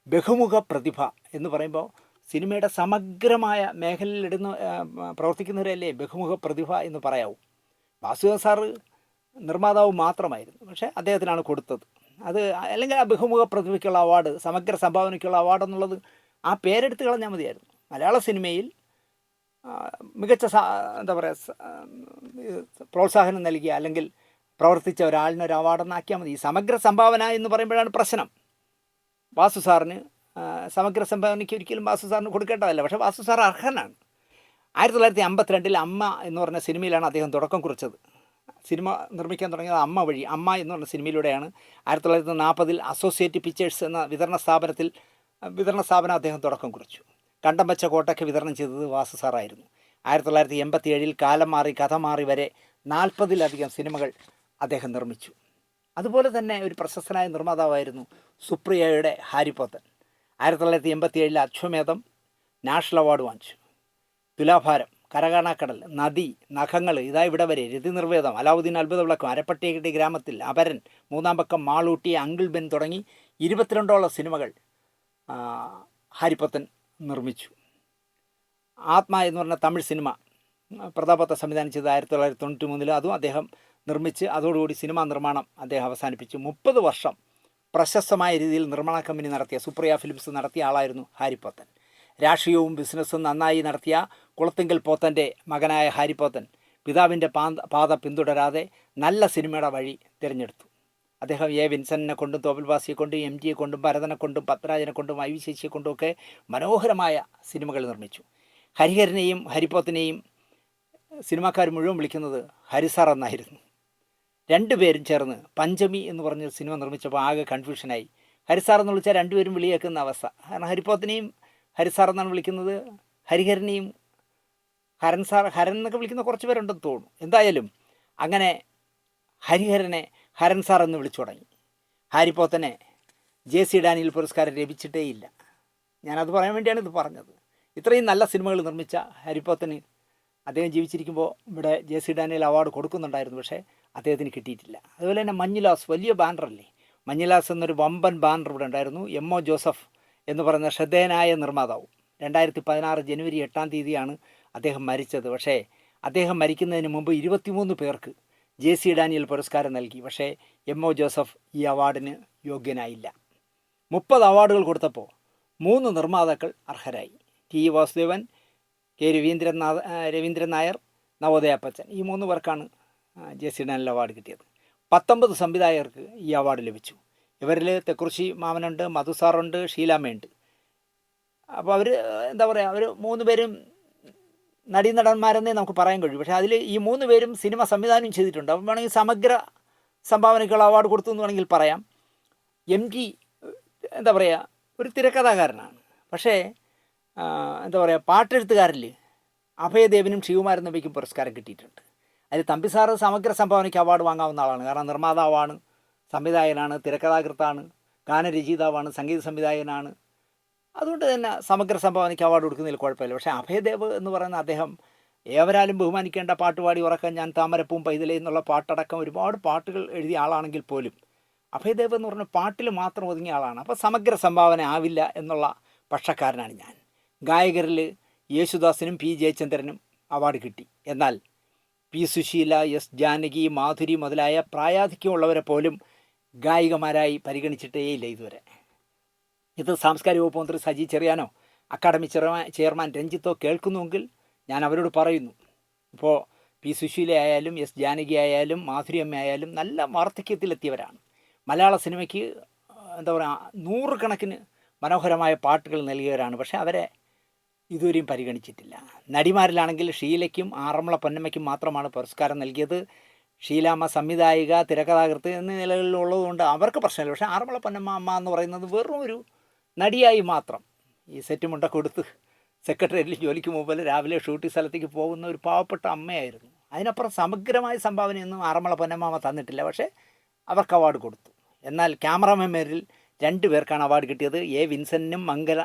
ബഹുമുഖ പ്രതിഭ എന്ന് പറയുമ്പോൾ സിനിമയുടെ സമഗ്രമായ മേഖലയിലിടുന്ന പ്രവർത്തിക്കുന്നവരല്ലേ ബഹുമുഖ പ്രതിഭ എന്ന് പറയാവൂ. വാസുദേവൻ സാറ് നിർമ്മാതാവ് മാത്രമായിരുന്നു, പക്ഷേ അദ്ദേഹത്തിനാണ് കൊടുത്തത്. അത് അല്ലെങ്കിൽ ആ ബഹുമുഖ പ്രതിഭയ്ക്കുള്ള അവാർഡ്, സമഗ്ര സംഭാവനയ്ക്കുള്ള അവാർഡ് എന്നുള്ളത് ആ പേരെടുത്ത് കളഞ്ഞാൽ മതിയായിരുന്നു. മലയാള സിനിമയിൽ മികച്ച പ്രോത്സാഹനം നൽകിയ അല്ലെങ്കിൽ പ്രവർത്തിച്ച ഒരാളിനൊരു അവാർഡെന്നാക്കിയാൽ മതി. ഈ സമഗ്ര സംഭാവന എന്ന് പറയുമ്പോഴാണ് പ്രശ്നം. വാസു സാറിന് സമഗ്ര സംഭാവനയ്ക്ക് ഒരിക്കലും വാസു സാറിന് കൊടുക്കേണ്ടതല്ല, പക്ഷേ വാസു സാർ അർഹനാണ്. 1952 അമ്മ എന്ന് പറഞ്ഞ സിനിമയിലാണ് അദ്ദേഹം തുടക്കം കുറിച്ചത്. സിനിമ നിർമ്മിക്കാൻ തുടങ്ങിയത് അമ്മ വഴി. അമ്മ എന്ന് പറഞ്ഞ സിനിമയിലൂടെയാണ്. 1940 അസോസിയേറ്റ് പിക്ചേഴ്സ് എന്ന വിതരണ സ്ഥാപനം അദ്ദേഹം തുടക്കം കുറിച്ചു. കണ്ടം വെച്ച കോട്ടയ്ക്ക് വിതരണം ചെയ്തത് വാസു സാറായിരുന്നു. 1987 കാലം മാറി കഥ മാറി വരെ 40-ലധികം സിനിമകൾ അദ്ദേഹം നിർമ്മിച്ചു. അതുപോലെ തന്നെ ഒരു പ്രശസ്തനായ നിർമ്മാതാവായിരുന്നു സുപ്രിയയുടെ ഹാരി പോത്തൻ. 1987 അശ്വമേധം നാഷണൽ അവാർഡ് വാങ്ങിച്ചു. തുലാഭാരം, കരകാണാക്കടൽ, നദി, നഖങ്ങൾ, ഇതാ ഇവിടെ വരെ, രതിനിർവേദം, അലാവുദ്ദീൻ അത്ഭുത വിളക്കം, അരപ്പട്ടിയുടെ ഗ്രാമത്തിൽ, അപരൻ, മൂന്നാം പക്കം, മാളൂട്ടി, അങ്കിൾ ബെൻ തുടങ്ങി 22ഓളം സിനിമകൾ ഹാരിപ്പത്തൻ നിർമ്മിച്ചു. ആത്മ എന്ന് പറഞ്ഞ തമിഴ് സിനിമ പ്രതാപത്തെ സംവിധാനം ചെയ്ത് 1993 അതും അദ്ദേഹം നിർമ്മിച്ച് അതോടുകൂടി സിനിമാ നിർമ്മാണം അദ്ദേഹം അവസാനിപ്പിച്ചു. 30 വർഷം പ്രശസ്തമായ രീതിയിൽ നിർമ്മാണ കമ്പനി നടത്തിയ, സുപ്രിയ ഫിലിംസ് നടത്തിയ ആളായിരുന്നു ഹാരിപ്പത്തൻ. രാഷ്ട്രീയവും ബിസിനസ്സും നന്നായി നടത്തിയ കുളത്തിങ്കൽ പോത്തൻ്റെ മകനായ ഹാരിപ്പത്തൻ പിതാവിൻ്റെ പാത പിന്തുടരാതെ നല്ല സിനിമയുടെ വഴി തിരഞ്ഞെടുത്തു. അദ്ദേഹം എ വിൻസെൻറ്റിനെ കൊണ്ടും തോപ്പിൽ ഭാസിയെ കൊണ്ടും എം ജിയെ കൊണ്ടും ഭരതനെ കൊണ്ടും പത്മരാജനെ കൊണ്ടും ഐ വി ശശിയെ കൊണ്ടുമൊക്കെ മനോഹരമായ സിനിമകൾ നിർമ്മിച്ചു. ഹരിഹരനെയും ഹരിപ്പോത്തിനെയും സിനിമാക്കാർ മുഴുവൻ വിളിക്കുന്നത് ഹരിസാർ എന്നായിരുന്നു. രണ്ടുപേരും ചേർന്ന് പഞ്ചമി എന്ന് പറഞ്ഞൊരു സിനിമ നിർമ്മിച്ചപ്പോൾ ആകെ കൺഫ്യൂഷനായി. ഹരിസാർ എന്ന് വിളിച്ചാൽ രണ്ടുപേരും വിളിയേക്കുന്ന അവസ്ഥ. കാരണം ഹരിപ്പോത്തിനെയും ഹരിസാർ എന്നാണ് വിളിക്കുന്നത്, ഹരിഹരനെയും ഹരൻ എന്നൊക്കെ വിളിക്കുന്ന കുറച്ച് പേരുണ്ടെന്ന് തോന്നുന്നു. എന്തായാലും അങ്ങനെ ഹരിഹരനെ ഹരൻ സാർ എന്ന് വിളിച്ചു തുടങ്ങി. ഹാരിപ്പോത്തനെ JC ഡാനിയൽ പുരസ്കാരം ലഭിച്ചിട്ടേയില്ല. ഞാനത് പറയാൻ വേണ്ടിയാണ് ഇത് പറഞ്ഞത്. ഇത്രയും നല്ല സിനിമകൾ നിർമ്മിച്ച ഹാരിപ്പോത്തന് അദ്ദേഹം ജീവിച്ചിരിക്കുമ്പോൾ ഇവിടെ JC ഡാനിയൽ അവാർഡ് കൊടുക്കുന്നുണ്ടായിരുന്നു, പക്ഷേ അദ്ദേഹത്തിന് കിട്ടിയിട്ടില്ല. അതുപോലെ തന്നെ മഞ്ഞുലാസ്, വലിയ ബാനറല്ലേ, മഞ്ഞുലാസ് എന്നൊരു വമ്പൻ ബാനർ ഇവിടെ ഉണ്ടായിരുന്നു. MO ജോസഫ് എന്ന് പറയുന്ന ശ്രദ്ധേയനായ നിർമ്മാതാവ്. 2016 ജനുവരി 8 അദ്ദേഹം മരിച്ചത്. പക്ഷേ അദ്ദേഹം മരിക്കുന്നതിന് മുമ്പ് 23 പേർക്ക് JC ഡാനിയൽ പുരസ്കാരം നൽകി. പക്ഷേ MO ജോസഫ് ഈ അവാർഡിന് യോഗ്യനായില്ല. 30 അവാർഡുകൾ കൊടുത്തപ്പോൾ 3 നിർമ്മാതാക്കൾ അർഹരായി. T വാസുദേവൻ, K രവീന്ദ്രൻ നായർ, നവോദയ അപ്പച്ചൻ. ഈ 3 പേർക്കാണ് JC ഡാനിയൽ അവാർഡ് കിട്ടിയത്. 19 സംവിധായകർക്ക് ഈ അവാർഡ് ലഭിച്ചു. ഇവരിൽ തെക്കുറിശി മാമനുണ്ട്, മധുസാറുണ്ട്, ഷീലാമ്മയുണ്ട്. അപ്പോൾ അവർ എന്താ പറയുക, അവർ 3 പേരും നടീനടന്മാരെന്നേ നമുക്ക് പറയാൻ കഴിയും. പക്ഷേ അതിൽ ഈ 3 പേരും സിനിമ സംവിധാനം ചെയ്തിട്ടുണ്ട്. അപ്പം വേണമെങ്കിൽ സമഗ്ര സംഭാവനയ്ക്കുള്ള അവാർഡ് കൊടുത്തു എന്ന് വേണമെങ്കിൽ പറയാം. MG എന്താ പറയുക, ഒരു തിരക്കഥാകാരനാണ്. പക്ഷേ എന്താ പറയുക, പാട്ടെഴുത്തുകാരിൽ അഭയദേവനും ശിവകുമാരൻ നമ്പിക്കും പുരസ്കാരം കിട്ടിയിട്ടുണ്ട്. അതിൽ തമ്പി സാറ് സമഗ്ര സംഭാവനയ്ക്ക് അവാർഡ് വാങ്ങാവുന്ന ആളാണ്. കാരണം നിർമ്മാതാവാണ്, സംവിധായകനാണ്, തിരക്കഥാകൃത്താണ്, ഗാനരചയിതാവാണ്, സംഗീത സംവിധായകനാണ്. അതുകൊണ്ട് തന്നെ സമഗ്ര സംഭാവനയ്ക്ക് അവാർഡ് കൊടുക്കുന്നതിൽ കുഴപ്പമില്ല. പക്ഷേ അഭയദേവ് എന്ന് പറയുന്ന അദ്ദേഹം ഏവരാലും ബഹുമാനിക്കേണ്ട പാട്ടുപാടി ഉറക്കാൻ ഞാൻ താമരപ്പൂം പൈതലേ എന്നുള്ള പാട്ടടക്കം ഒരുപാട് പാട്ടുകൾ എഴുതിയ ആളാണെങ്കിൽ പോലും അഭയദേവ് എന്ന് പറഞ്ഞ പാട്ടിൽ മാത്രം ഒതുങ്ങിയ ആളാണ്. അപ്പോൾ സമഗ്ര സംഭാവന ആവില്ല എന്നുള്ള പക്ഷക്കാരനാണ് ഞാൻ. ഗായകരിൽ യേശുദാസിനും P ജയചന്ദ്രനും അവാർഡ് കിട്ടി. എന്നാൽ P സുശീല, S ജാനകി, മാധുരി മുതലായ പ്രായാധിക്യമുള്ളവരെ പോലും ഗായികമാരായി പരിഗണിച്ചിട്ടേയില്ല ഇതുവരെ. ഇത് സാംസ്കാരിക വകുപ്പ് മന്ത്രി സജി ചെറിയാനോ അക്കാദമി ചെയർമാൻ രഞ്ജിത്തോ കേൾക്കുന്നുവെങ്കിൽ ഞാൻ അവരോട് പറയുന്നു. ഇപ്പോൾ P സുശീല ആയാലും S ജാനകി ആയാലും മാധുരി അമ്മ ആയാലും നല്ല വാർദ്ധക്യത്തിലെത്തിയവരാണ്. മലയാള സിനിമയ്ക്ക് എന്താ പറയുക, 100 കണക്കിന് മനോഹരമായ പാട്ടുകൾ നൽകിയവരാണ്. പക്ഷേ അവരെ ഇതുവരെയും പരിഗണിച്ചിട്ടില്ല. നടിമാരിലാണെങ്കിൽ ഷീലയ്ക്കും ആറന്മുള പൊന്നമ്മയ്ക്കും മാത്രമാണ് പുരസ്കാരം നൽകിയത്. ഷീലാമ്മ സംവിധായിക, തിരക്കഥാകൃത്ത് എന്നീ നിലകളിലുള്ളതുകൊണ്ട് അവർക്ക് പ്രശ്നമില്ല. പക്ഷേ ആറന്മുള പൊന്നമ്മ അമ്മ എന്ന് പറയുന്നത് വെറും ഒരു നടിയായി മാത്രം ഈ സെറ്റ് മുണ്ട കൊടുത്ത് സെക്രട്ടേറിയറ്റിൽ ജോലിക്ക് മുമ്പിൽ രാവിലെ ഷൂട്ടിംഗ് സ്ഥലത്തേക്ക് പോകുന്ന ഒരു പാവപ്പെട്ട അമ്മയായിരുന്നു. അതിനപ്പുറം സമഗ്രമായ സംഭാവനയൊന്നും ആറന്മുള പൊന്നമ്മ തന്നിട്ടില്ല. പക്ഷേ അവർക്ക് അവാർഡ് കൊടുത്തു. എന്നാൽ ക്യാമറാമാൻമാരിൽ 2 പേർക്കാണ് അവാർഡ് കിട്ടിയത്. A വിൻസെൻറ്റിനും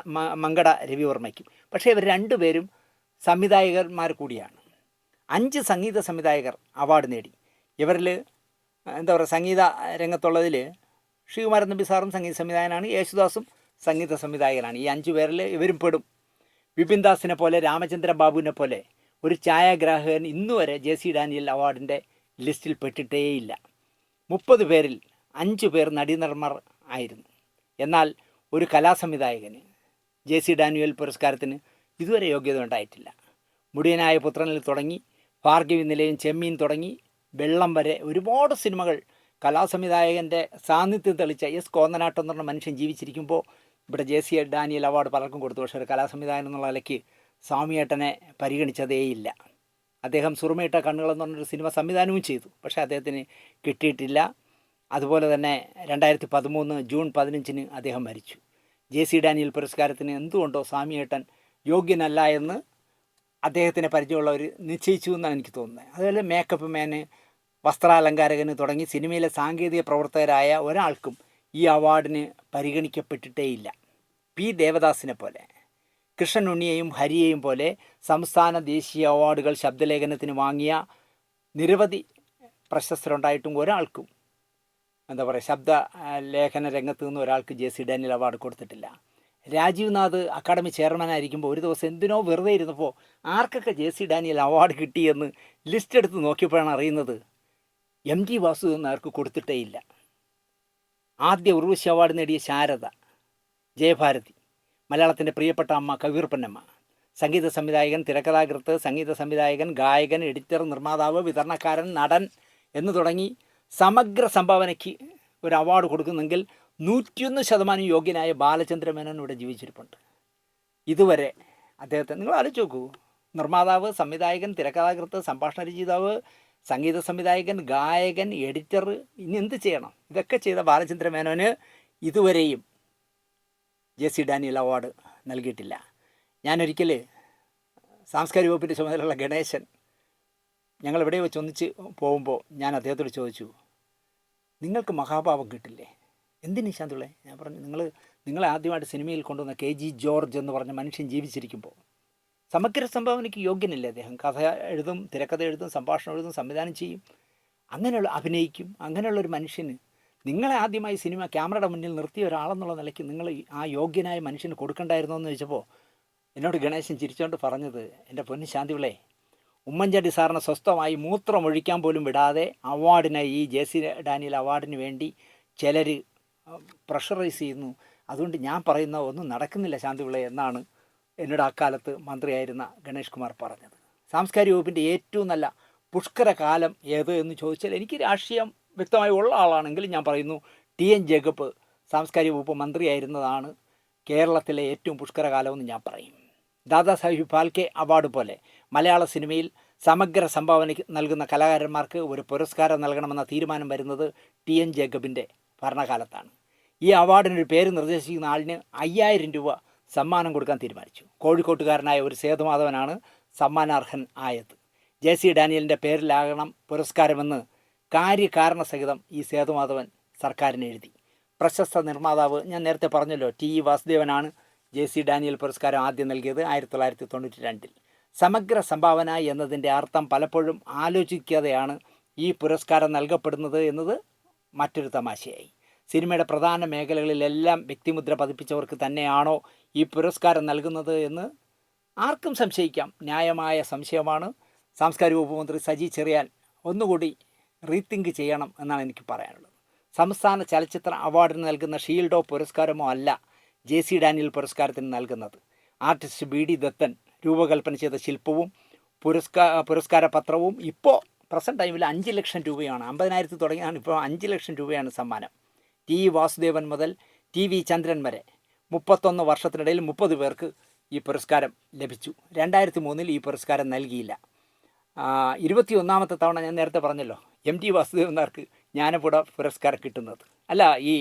മങ്കട രവിവർമ്മയ്ക്കും. പക്ഷേ ഇവർ 2 പേരും സംവിധായകന്മാർ കൂടിയാണ്. 5 സംഗീത സംവിധായകർ അവാർഡ് നേടി. ഇവരിൽ എന്താ പറയുക, സംഗീത രംഗത്തുള്ളതിൽ ശ്രീകുമാരൻ നമ്പി സാറും സംഗീത സംവിധായകനാണ്, യേശുദാസും സംഗീത സംവിധായകനാണ്. ഈ 5 പേരിൽ ഇവരും പെടും. വിപിൻ ദാസിനെ പോലെ, രാമചന്ദ്ര ബാബുവിനെ പോലെ ഒരു ഛായാഗ്രാഹകൻ ഇന്നുവരെ JC ഡാനിയൽ അവാർഡിൻ്റെ ലിസ്റ്റിൽ പെട്ടിട്ടേയില്ല. 30 പേരിൽ 5 പേർ നടീനടന്മാർ ആയിരുന്നു. എന്നാൽ ഒരു കലാസംവിധായകന് JC ഡാനിയൽ പുരസ്കാരത്തിന് ഇതുവരെ യോഗ്യത ഉണ്ടായിട്ടില്ല. മുടിയനായ പുത്രനിൽ തുടങ്ങി ഭാർഗവി നിലയം, ചെമ്മീൻ തുടങ്ങി വെള്ളം വരെ ഒരുപാട് സിനിമകൾ കലാസംവിധായകൻ്റെ സാന്നിധ്യം തെളിച്ച S കോന്നനാട്ടം എന്ന് പറഞ്ഞ മനുഷ്യൻ ജീവിച്ചിരിക്കുമ്പോൾ ഇവിടെ JC ഡാനിയൽ അവാർഡ് പലർക്കും കൊടുത്തു. പക്ഷേ ഒരു കലാസംവിധായകൻ എന്നുള്ള നിലയ്ക്ക് സ്വാമിയേട്ടനെ പരിഗണിച്ചതേയില്ല. അദ്ദേഹം സുറുമയിട്ട കണ്ണുകളെന്ന് പറഞ്ഞൊരു സിനിമ സംവിധാനവും ചെയ്തു. പക്ഷേ അദ്ദേഹത്തിന് കിട്ടിയിട്ടില്ല. അതുപോലെ തന്നെ 2013 ജൂൺ 15 അദ്ദേഹം മരിച്ചു. JC ഡാനിയൽ പുരസ്കാരത്തിന് എന്തുകൊണ്ടോ സ്വാമിയേട്ടൻ യോഗ്യനല്ല എന്ന് അദ്ദേഹത്തിനെ പരിചയമുള്ളവർ നിശ്ചയിച്ചു എന്നാണ് എനിക്ക് തോന്നുന്നത്. അതുപോലെ മേക്കപ്പ് മാന്, വസ്ത്രാലങ്കാരകന് തുടങ്ങി സിനിമയിലെ സാങ്കേതിക പ്രവർത്തകരായ ഒരാൾക്കും ഈ അവാർഡിന് പരിഗണിക്കപ്പെട്ടിട്ടേയില്ല. പി ദേവദാസിനെ പോലെ, കൃഷ്ണൻ ഉണ്ണിയെയും ഹരിയെയും പോലെ സംസ്ഥാന ദേശീയ അവാർഡുകൾ ശബ്ദലേഖനത്തിന് വാങ്ങിയ നിരവധി പ്രശസ്തരുണ്ടായിട്ടും ഒരാൾക്കും എന്താ പറയുക ശബ്ദ ലേഖന രംഗത്ത് നിന്ന് ഒരാൾക്ക് ജെ.സി. ഡാനിയൽ അവാർഡ് കൊടുത്തിട്ടില്ല. രാജീവ് നാഥ് അക്കാഡമി ചെയർമാനായിരിക്കുമ്പോൾ ഒരു ദിവസം എന്തിനോ വെറുതെ ഇരുന്നപ്പോൾ ആർക്കൊക്കെ ജെ.സി. ഡാനിയൽ അവാർഡ് കിട്ടിയെന്ന് ലിസ്റ്റ് എടുത്ത് നോക്കിയപ്പോഴാണ് അറിയുന്നത് എം.ടി. വാസുദേവൻ നായർക്ക് കൊടുത്തിട്ടേ ഇല്ല. ആദ്യ ഉർവശി അവാർഡ് നേടിയ ശാരദ, ജയഭാരതി, മലയാളത്തിൻ്റെ പ്രിയപ്പെട്ട അമ്മ കവിയൂർ പൊന്നമ്മ, സംഗീത സംവിധായകൻ, തിരക്കഥാകൃത്ത്, സംഗീത സംവിധായകൻ, ഗായകൻ, എഡിറ്റർ, നിർമ്മാതാവ്, വിതരണക്കാരൻ, നടൻ എന്ന് തുടങ്ങി സമഗ്ര സംഭാവനയ്ക്ക് ഒരു അവാർഡ് കൊടുക്കുന്നെങ്കിൽ 101% യോഗ്യനായ ബാലചന്ദ്ര മേനോൻ ഇവിടെ ജീവിച്ചിരിപ്പുണ്ട്. ഇതുവരെ അദ്ദേഹത്തെ നിങ്ങൾ ആലോചിച്ച് നോക്കൂ. നിർമ്മാതാവ്, സംവിധായകൻ, തിരക്കഥാകൃത്ത്, സംഭാഷണ രചയിതാവ്, സംഗീത സംവിധായകൻ, ഗായകൻ, എഡിറ്റർ, ഇനി എന്ത് ചെയ്യണം? ഇതൊക്കെ ചെയ്ത ബാലചന്ദ്ര മേനോന് ഇതുവരെയും ജെ.സി. ഡാനിയൽ അവാർഡ് നൽകിയിട്ടില്ല. ഞാനൊരിക്കൽ സാംസ്കാരിക വകുപ്പിൻ്റെ ചുമതലയുള്ള ഗണേശൻ ഞങ്ങളെവിടെ വെച്ച് ഒന്നിച്ച് പോകുമ്പോൾ ഞാൻ അദ്ദേഹത്തോട് ചോദിച്ചു, നിങ്ങൾക്ക് മഹാഭാവം കിട്ടില്ലേ? എന്തിന് ശാന്തുള്ളേ? ഞാൻ പറഞ്ഞു, നിങ്ങൾ ആദ്യമായിട്ട് സിനിമയിൽ കൊണ്ടുവന്ന കെ.ജി. ജോർജ് എന്ന് പറഞ്ഞ മനുഷ്യൻ ജീവിച്ചിരിക്കുമ്പോൾ സമഗ്ര സംഭാവനയ്ക്ക് യോഗ്യനല്ലേ അദ്ദേഹം? കഥ എഴുതും, തിരക്കഥ എഴുതും, സംഭാഷണം എഴുതും, സംവിധാനം ചെയ്യും, അങ്ങനെയുള്ള അഭിനയിക്കും. അങ്ങനെയുള്ളൊരു മനുഷ്യന് നിങ്ങളെ ആദ്യമായി സിനിമ ക്യാമറയുടെ മുന്നിൽ നിർത്തിയ ഒരാളെന്നുള്ള നിലയ്ക്ക് നിങ്ങൾ ആ യോഗ്യനായ മനുഷ്യന് കൊടുക്കണ്ടായിരുന്നോ എന്ന് ചോദിച്ചപ്പോൾ എന്നോട് ഗണേശൻ ചിരിച്ചുകൊണ്ട് പറഞ്ഞത്, എൻ്റെ പൊന്നു ശാന്തിവിളേ, ഉമ്മൻചാണ്ടി സാറിനെ സ്വസ്ഥമായി മൂത്രമൊഴിക്കാൻ പോലും വിടാതെ അവാർഡിനായി ഈ ജെ.സി. ഡാനിയൽ അവാർഡിന് വേണ്ടി ചിലർ പ്രഷറൈസ് ചെയ്യുന്നു. അതുകൊണ്ട് ഞാൻ പറയുന്ന ഒന്നും നടക്കുന്നില്ല ശാന്തിവിള എന്നാണ് എന്നോട് അക്കാലത്ത് മന്ത്രിയായിരുന്ന ഗണേഷ് കുമാർ പറഞ്ഞത്. സാംസ്കാരിക വകുപ്പിൻ്റെ ഏറ്റവും നല്ല പുഷ്കര കാലം ഏത് എന്ന് ചോദിച്ചാൽ എനിക്ക് രാഷ്ട്രീയം വ്യക്തമായി ഉള്ള ആളാണെങ്കിൽ ഞാൻ പറയുന്നു ടി.എൻ. ജേക്കബ് സാംസ്കാരിക വകുപ്പ് മന്ത്രിയായിരുന്നതാണ് കേരളത്തിലെ ഏറ്റവും പുഷ്കര കാലമെന്ന് ഞാൻ പറയും. ദാദാസാഹിബ് ഫാൽക്കെ അവാർഡ് പോലെ മലയാള സിനിമയിൽ സമഗ്ര സംഭാവന നൽകുന്ന കലാകാരന്മാർക്ക് ഒരു പുരസ്കാരം നൽകണമെന്ന തീരുമാനം വരുന്നത് ടി.എൻ. ജേക്കബിൻ്റെ ഭരണകാലത്താണ്. ഈ അവാർഡിനൊരു പേര് നിർദ്ദേശിക്കുന്ന ആളിന് 5000 രൂപ സമ്മാനം കൊടുക്കാൻ തീരുമാനിച്ചു. കോഴിക്കോട്ടുകാരനായ ഒരു സേതുമാധവനാണ് സമ്മാനാർഹൻ ആയത്. ജെ.സി. ഡാനിയലിൻ്റെ പേരിലാകണം പുരസ്കാരമെന്ന് കാര്യകാരണസഹിതം ഈ സേതുമാധവൻ സർക്കാരിന് എഴുതി. പ്രശസ്ത നിർമ്മാതാവ്, ഞാൻ നേരത്തെ പറഞ്ഞല്ലോ, ടി.ഇ. വാസുദേവനാണ് ജെ.സി. ഡാനിയൽ പുരസ്കാരം ആദ്യം നൽകിയത് 1992. സമഗ്ര സംഭാവന എന്നതിൻ്റെ അർത്ഥം പലപ്പോഴും ആലോചിക്കാതെയാണ് ഈ പുരസ്കാരം നൽകപ്പെടുന്നത് എന്നത് മറ്റൊരു തമാശയായി. സിനിമയുടെ പ്രധാന മേഖലകളിലെല്ലാം വ്യക്തിമുദ്ര പതിപ്പിച്ചവർക്ക് തന്നെയാണോ ഈ പുരസ്കാരം നൽകുന്നത് എന്ന് ആർക്കും സംശയിക്കാം. ന്യായമായ സംശയമാണ്. സാംസ്കാരിക വകുപ്പ് മന്ത്രി സജി ചെറിയാൻ ഒന്നുകൂടി റീതിങ്ക് ചെയ്യണം എന്നാണ് എനിക്ക് പറയാനുള്ളത്. സംസ്ഥാന ചലച്ചിത്ര അവാർഡിന് നൽകുന്ന ഷീൽഡോ പുരസ്കാരമോ അല്ല ജെ.സി. ഡാനിയൽ പുരസ്കാരത്തിന് നൽകുന്നത്. ആർട്ടിസ്റ്റ് ബി.ഡി. ദത്തൻ രൂപകൽപ്പന ചെയ്ത ശില്പവും പുരസ്കാര പത്രവും ഇപ്പോൾ പ്രസൻറ്റ് ടൈമിൽ 5 ലക്ഷം രൂപയാണ്. 50,000 തുടങ്ങിയാണ്, ഇപ്പോൾ 5 ലക്ഷം രൂപയാണ് സമ്മാനം. ടി.ഇ. വാസുദേവൻ മുതൽ ടി.വി. ചന്ദ്രൻ വരെ 31 വർഷത്തിനിടയിൽ 30 പേർക്ക് ഈ പുരസ്കാരം ലഭിച്ചു. 2003 ഈ പുരസ്കാരം നൽകിയില്ല. 21ാമത്തെ തവണ ഞാൻ നേരത്തെ പറഞ്ഞല്ലോ എം.ടി. വാസുദേവൻ നായർക്ക് ജ്ഞാനപീഠ പുരസ്കാരം കിട്ടുന്നത്, അല്ല ഈ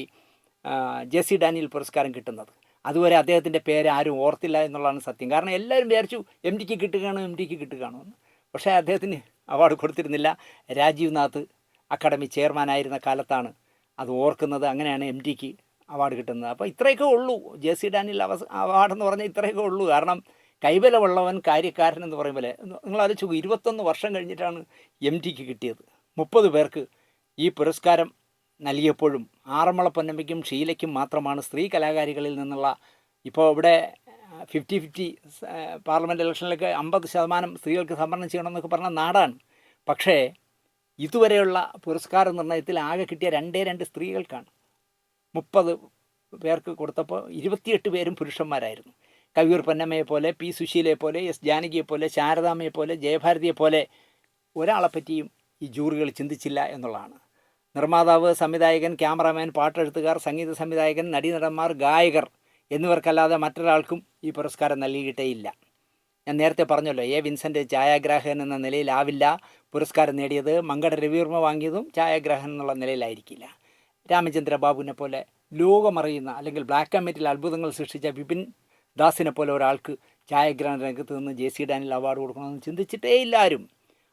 ജെ.സി. ഡാനിയൽ പുരസ്കാരം കിട്ടുന്നത്. അതുവരെ അദ്ദേഹത്തിൻ്റെ പേര് ആരും ഓർത്തില്ല എന്നുള്ളതാണ് സത്യം. കാരണം എല്ലാവരും വിചാരിച്ചു എം.ടിക്ക് കിട്ടുകയാണെന്ന്. പക്ഷേ അദ്ദേഹത്തിന് അവാർഡ് കൊടുത്തിരുന്നില്ല. രാജീവ് നാഥ് അക്കാഡമി ചെയർമാനായിരുന്ന കാലത്താണ് അത് ഓർക്കുന്നത്. അങ്ങനെയാണ് എം.ടിക്ക് അവാർഡ് കിട്ടുന്നത്. അപ്പോൾ ഇത്രയൊക്കെ ഉള്ളൂ ജെ.സി. ഡാനിയൽ അവാർഡെന്ന് പറഞ്ഞാൽ ഇത്രയൊക്കെ ഉള്ളൂ. കാരണം കൈബലമുള്ളവൻ കാര്യക്കാരൻ എന്ന് പറയുമ്പോൾ നിങ്ങൾ ആലോചിച്ചു, 21 വർഷം കഴിഞ്ഞിട്ടാണ് എം.ടിക്ക് കിട്ടിയത്. 30 പേർക്ക് ഈ പുരസ്കാരം നൽകിയപ്പോഴും ആറന്മുള പൊന്നമ്മയ്ക്കും ഷീലയ്ക്കും മാത്രമാണ് സ്ത്രീ കലാകാരികളിൽ നിന്നുള്ള, ഇപ്പോൾ ഇവിടെ 50-50 പാർലമെൻറ്റ് ഇലക്ഷനിലൊക്കെ 50% സ്ത്രീകൾക്ക് സംവരണം ചെയ്യണമെന്നൊക്കെ പറഞ്ഞ നാടാണ്. പക്ഷേ ഇതുവരെയുള്ള പുരസ്കാര നിർണയത്തിൽ ആകെ കിട്ടിയ 2 സ്ത്രീകൾക്കാണ്. 30 പേർക്ക് കൊടുത്തപ്പോൾ 28 പേരും പുരുഷന്മാരായിരുന്നു. കവിയൂർ പൊന്നമ്മയെപ്പോലെ, പി സുശീലയെപ്പോലെ, എസ് ജാനകിയെപ്പോലെ, ശാരദാമ്മയെപ്പോലെ, ജയഭാരതിയെപ്പോലെ ഒരാളെപ്പറ്റിയും ഈ ജൂറികൾ ചിന്തിച്ചില്ല എന്നുള്ളതാണ്. നിർമ്മാതാവ്, സംവിധായകൻ, ക്യാമറാമാൻ, പാട്ടെഴുത്തുകാർ, സംഗീത സംവിധായകൻ, നടീനടന്മാർ, ഗായകർ എന്നിവർക്കല്ലാതെ മറ്റൊരാൾക്കും ഈ പുരസ്കാരം നൽകിയിട്ടേയില്ല. ഞാൻ നേരത്തെ പറഞ്ഞല്ലോ, എ വിൻസെൻ്റ് ഛായാഗ്രാഹകൻ എന്ന നിലയിലാവില്ല പുരസ്കാരം നേടിയത്. മങ്കട രവിവർമ്മ വാങ്ങിയതും ഛായാഗ്രാഹകൻ എന്നുള്ള നിലയിലായിരിക്കില്ല. രാമചന്ദ്ര ബാബുവിനെ പോലെ ലോകമറിയുന്ന അല്ലെങ്കിൽ ബ്ലാക്ക് ആൻഡ് വൈറ്റിൽ അത്ഭുതങ്ങൾ സൃഷ്ടിച്ച വിപിൻ ദാസിനെ പോലെ ഒരാൾക്ക് ഛായാഗ്രഹണ രംഗത്ത് നിന്ന് ജെ.സി. ഡാനിയൽ അവാർഡ് കൊടുക്കണമെന്ന് ചിന്തിച്ചിട്ടേ ഇല്ല ആരും.